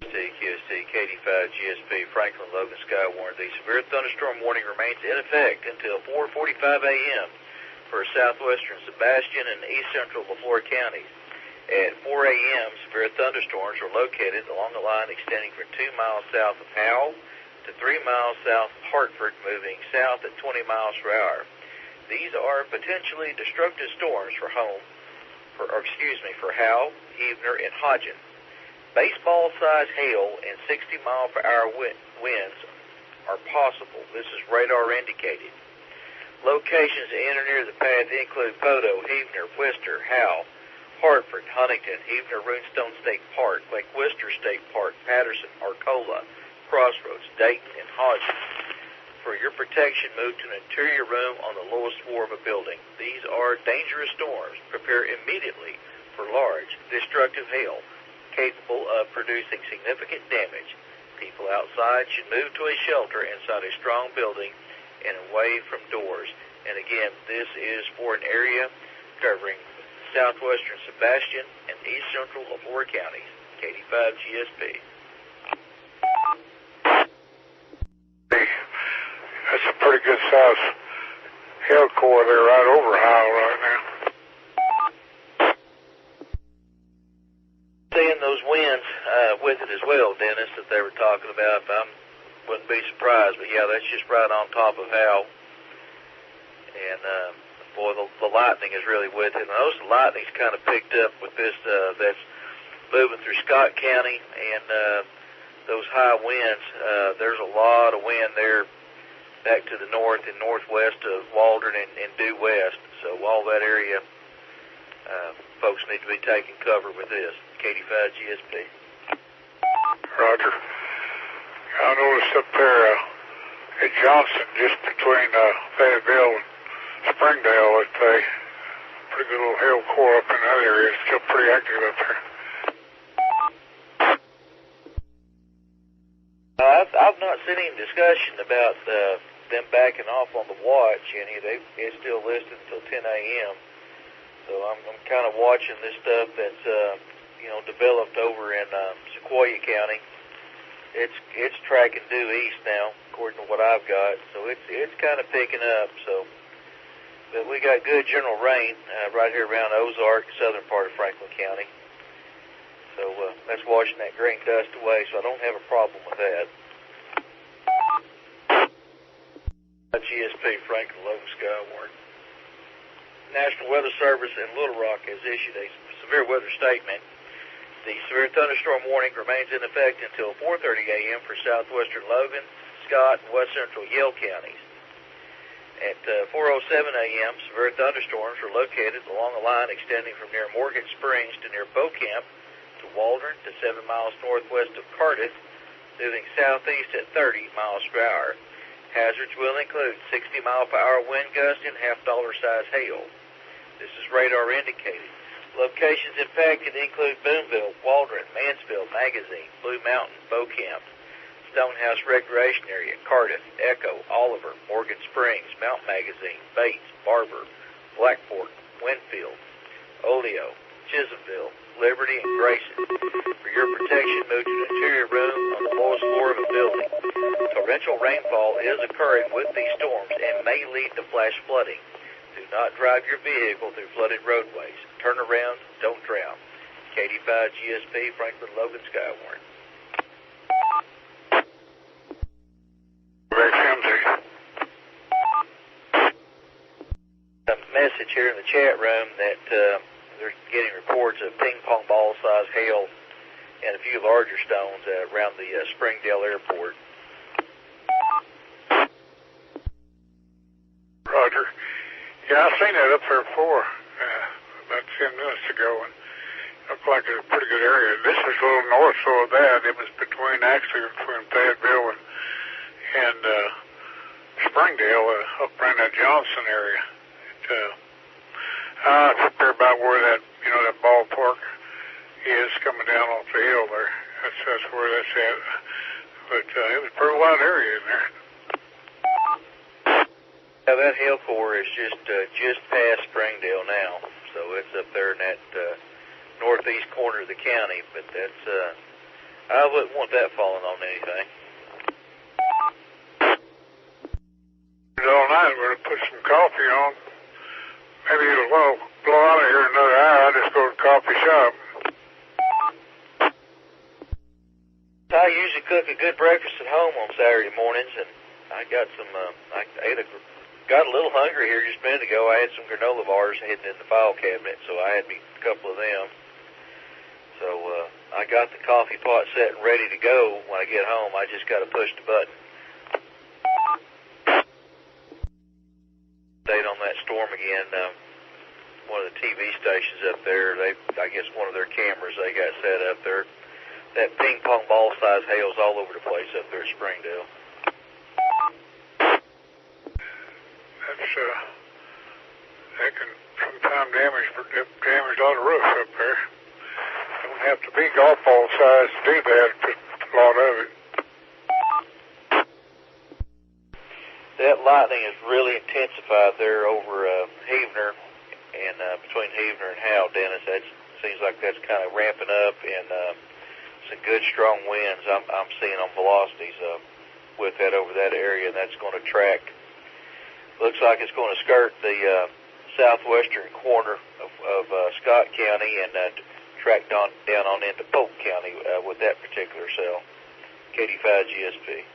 QST, KD5 GSP, Franklin, Logan, SKYWARN. The severe thunderstorm warning remains in effect until 4:45 a.m. for southwestern Sebastian and east central LaFleur counties. At 4 a.m., severe thunderstorms are located along a line extending from 2 miles south of Howell to 3 miles south of Hartford, moving south at 20 miles per hour. These are potentially destructive storms for Howell, for Howell, Evener, and Hodgen. Baseball-sized hail and 60-mile-per-hour winds are possible. This is radar indicated. Locations in or near the path include Podo, Evener, Worcester, Howell, Hartford, Huntington, Evener, Runestone State Park, Lake Worcester State Park, Patterson, Arcola, Crossroads, Dayton, and Hodgen. For your protection, move to an interior room on the lowest floor of a building. These are dangerous storms. Prepare immediately for large, destructive hail capable of producing significant damage. People outside should move to a shelter inside a strong building and away from doors. And again, this is for an area covering southwestern Sebastian and east central LaFleur counties. KD5 GSP. That's a pretty good size hail core there right over Howell right now. Seeing those winds with it as well, Dennis, that they were talking about. I wouldn't be surprised, but yeah, that's just right on top of Howell. And boy, the lightning is really with it. And I noticed the lightning's kind of picked up with this that's moving through Scott County and those high winds. There's a lot of wind there back to the north and northwest of Waldron and due west. So all that area, folks need to be taking cover with this. KD5 GSP. Roger. I noticed up there at Johnson, just between Fayetteville and Springdale, it's a pretty good little hail core up in that area. It's still pretty active up there. I've not seen any discussion about them backing off on the watch. It's still listed until 10 a.m. So I'm kind of watching this stuff that's developed over in Sequoia County. It's tracking due east now, according to what I've got. So it's kind of picking up. So, but we got good general rain right here around Ozark, southern part of Franklin County. So that's washing that green dust away. So I don't have a problem with that. GSP, Franklin, Logan, SKYWARN. National Weather Service in Little Rock has issued a severe weather statement. The severe thunderstorm warning remains in effect until 4:30 a.m. for southwestern Logan, Scott, and west central Yale counties. At 4:07 a.m., severe thunderstorms were located along a line extending from near Morgan Springs to near Beaucamp to Waldron to 7 miles northwest of Cardiff, moving southeast at 30 miles per hour. Hazards will include 60-mile-per-hour wind gusts and half-dollar-size hail. This is radar indicated. Locations impacted include Boonville, Waldron, Mansfield, Magazine, Blue Mountain, Beaucamp, Stonehouse Recreation Area, Cardiff, Echo, Oliver, Morgan Springs, Mount Magazine, Bates, Barber, Blackport, Winfield, Oleo, Chisholmville, Liberty, and Grayson. For your protection, move to an interior room on the lowest floor of a building. Torrential rainfall is occurring with these storms and may lead to flash flooding. Do not drive your vehicle through flooded roadways. Turn around, don't drown. KD5 GSP, Franklin, Logan, SKYWARN. A message here in the chat room that they're getting reports of ping pong ball size hail and a few larger stones around the Springdale Airport. Roger. Yeah, I've seen that up there before, about 10 minutes ago, and it looked like it was a pretty good area. This is a little north of that. It was between Fayetteville and Springdale, up around that Johnson area. It's up there about where that ballpark is coming down off the hill there. That's where that's at. But it was a pretty wide area in there. Yeah, that hail core is just past Springdale now, so it's up there in that northeast corner of the county. But that's I wouldn't want that falling on anything. All night, we're going to put some coffee on. Maybe it'll blow out of here in another hour. I'll just go to the coffee shop. I usually cook a good breakfast at home on Saturday mornings, and I got some, got a little hungry here just a minute ago. I had some granola bars hidden in the file cabinet, so I had me a couple of them. So I got the coffee pot set and ready to go when I get home. I just got to push the button. Update on that storm again. One of the TV stations up there, I guess one of their cameras they got set up there. That ping pong ball size hail's all over the place up there at Springdale. That's that can sometimes damage a lot of roofs up there. Don't have to be golf ball size to do that, just a lot of it. That lightning is really intensified there over Heavener and between Heavener and Howe, Dennis. That seems like that's kind of ramping up, and some good strong winds I'm seeing on velocities with that over that area, and that's going to track. Looks like it's going to skirt the southwestern corner of Scott County and track down on into Polk County with that particular cell. KD5 GSP.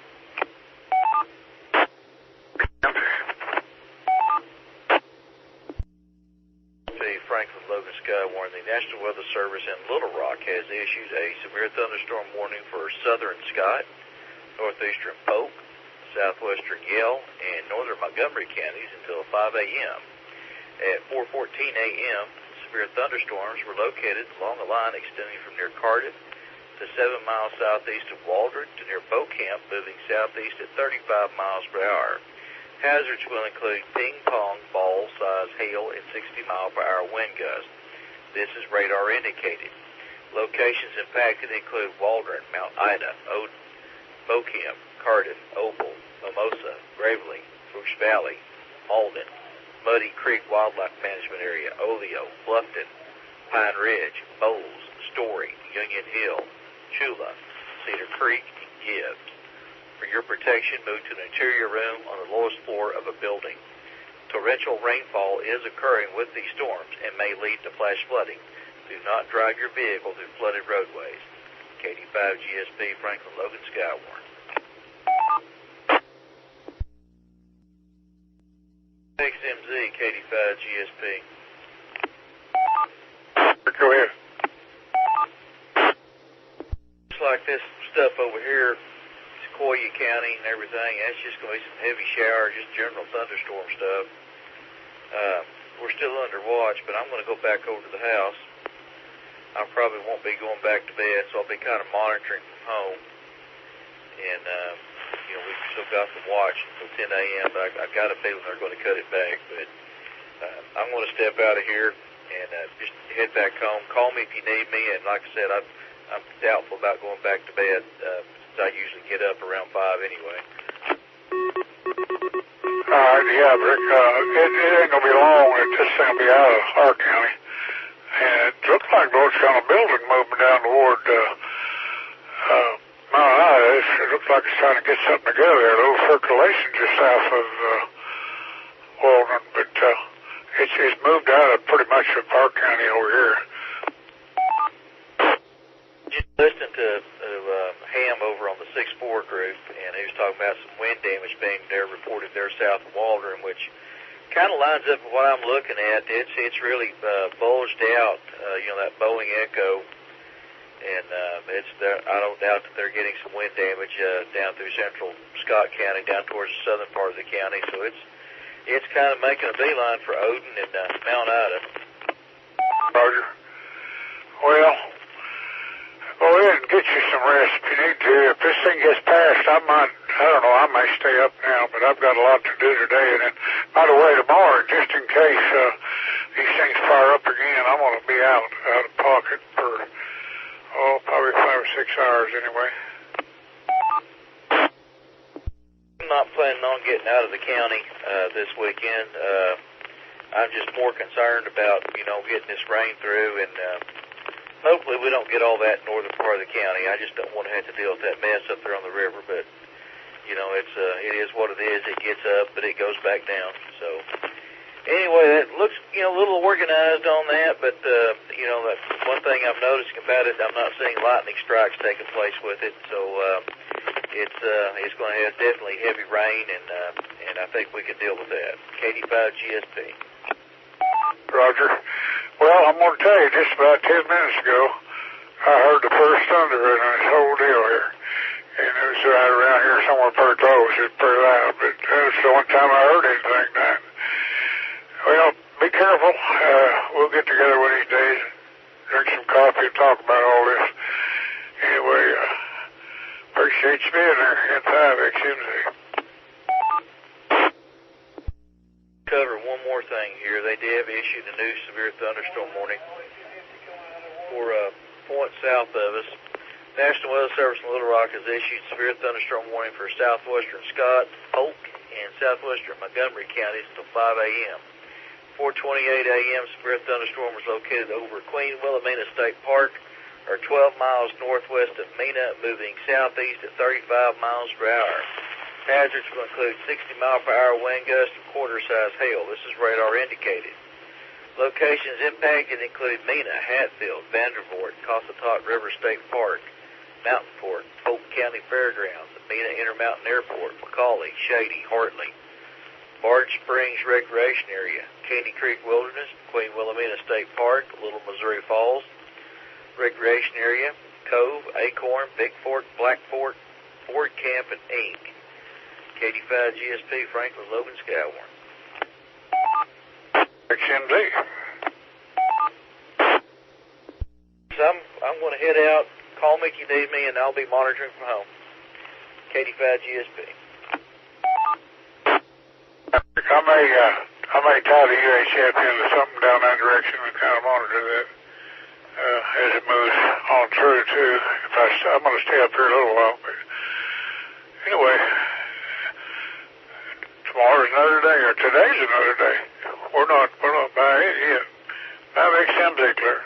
Franklin Logan SKYWARN. The National Weather Service in Little Rock has issued a severe thunderstorm warning for southern Scott, northeastern Polk, southwestern Yell, and northern Montgomery counties until 5 a.m. At 4:14 a.m., severe thunderstorms were located along a line extending from near Cardiff to 7 miles southeast of Waldron to near Bow Camp, moving southeast at 35 miles per hour. Hazards will include ping-pong ball-size hail and 60-mile-per-hour wind gusts. This is radar indicated. Locations impacted include Waldron, Mount Ida, Odin, Bow Camp, Cardiff, Opal, Mimosa, Gravely, Fuchs Valley, Malden, Muddy Creek Wildlife Management Area, Oleo, Bluffton, Pine Ridge, Bowles, Story, Union Hill, Chula, Cedar Creek, and Gibbs. For your protection, move to an interior room on the lowest floor of a building. Torrential rainfall is occurring with these storms and may lead to flash flooding. Do not drive your vehicle through flooded roadways. KD5 GSP, Franklin Logan SKYWARN. XMZ, KD5 GSP. Go ahead. Looks like this stuff over here, Sequoia County and everything, that's just going to be some heavy showers, just general thunderstorm stuff. We're still under watch, but I'm going to go back over to the house. I probably won't be going back to bed, so I'll be kind of monitoring from home. And, we've still got the watch until 10 a.m., but I've got a feeling they're going to cut it back. But I'm going to step out of here and just head back home. Call me if you need me, and like I said, I'm doubtful about going back to bed. I usually get up around 5 anyway. All right, yeah, Rick, it ain't going to be long. It's just going to be out of our county. And it looks like those kind of building moving down toward Mount Ida. It looks like it's trying to get something together there. A little circulation just south of Waldron. But it's moved out of pretty much of our county over here. Just listening to Ham over on the 6-4 group, and he was talking about some wind damage being there reported there south of Waldron, which kind of lines up with what I'm looking at. It's really bulged out, that Boeing Echo, and I don't doubt that they're getting some wind damage down through central Scott County, down towards the southern part of the county. So it's kind of making a beeline for Odin and Mount Ida. Roger. Well, go ahead and get you some rest if you need to. If this thing gets passed, I may stay up now, but I've got a lot to do today. And then, by the way, tomorrow, just in case these things fire up again, I'm going to be out of pocket for, probably 5 or 6 hours anyway. I'm not planning on getting out of the county this weekend. I'm just more concerned about, getting this rain through and hopefully we don't get all that northern part of the county. I just don't want to have to deal with that mess up there on the river, but, you know, it is what it is. It gets up, but it goes back down. So, anyway, that looks, you know, a little organized on that, but, you know, that's one thing I'm noticing about it. I'm not seeing lightning strikes taking place with it, so it's going to have definitely heavy rain, and I think we can deal with that. KD5 GSP. Roger. Well, I'm going to tell you, just about 10 minutes ago, I heard the first thunder in this whole deal here. And it was right around here somewhere pretty close. It was pretty loud, but that's the only time I heard anything tonight. Well, be careful. We'll get together one of these days, drink some coffee, and talk about all this. Anyway, appreciate you being there. N5 XMZ. Cover one more thing here. They have issued a new severe thunderstorm warning for points south of us. National Weather Service in Little Rock has issued severe thunderstorm warning for southwestern Scott, Polk, and southwestern Montgomery counties until 5 a.m. 4:28 a.m. severe thunderstorm was located over Queen Wilhelmina State Park, or 12 miles northwest of Mena, moving southeast at 35 miles per hour. Hazards will include 60-mile-per-hour wind gusts and quarter-size hail. This is radar indicated. Locations impacted include Mena, Hatfield, Vandervoort, Cossatot River State Park, Mountain Fork, Polk County Fairgrounds, the Mena Intermountain Airport, McCauley, Shady, Hartley, Barge Springs Recreation Area, Candy Creek Wilderness, Queen Wilhelmina State Park, Little Missouri Falls Recreation Area, Cove, Acorn, Big Fork, Black Fork, Ford Camp, and Inc. KD5 GSP, Franklin, Logan, Skywarn. XMZ. So I'm going to head out. Call me if you need me, and I'll be monitoring from home. KD5 GSP. I may tie the UHF into something down that direction and kind of monitor that as it moves on through too. I'm going to stay up here a little while, but anyway, tomorrow's another day, or today's another day. We're not by it yet. 5XMZ clear.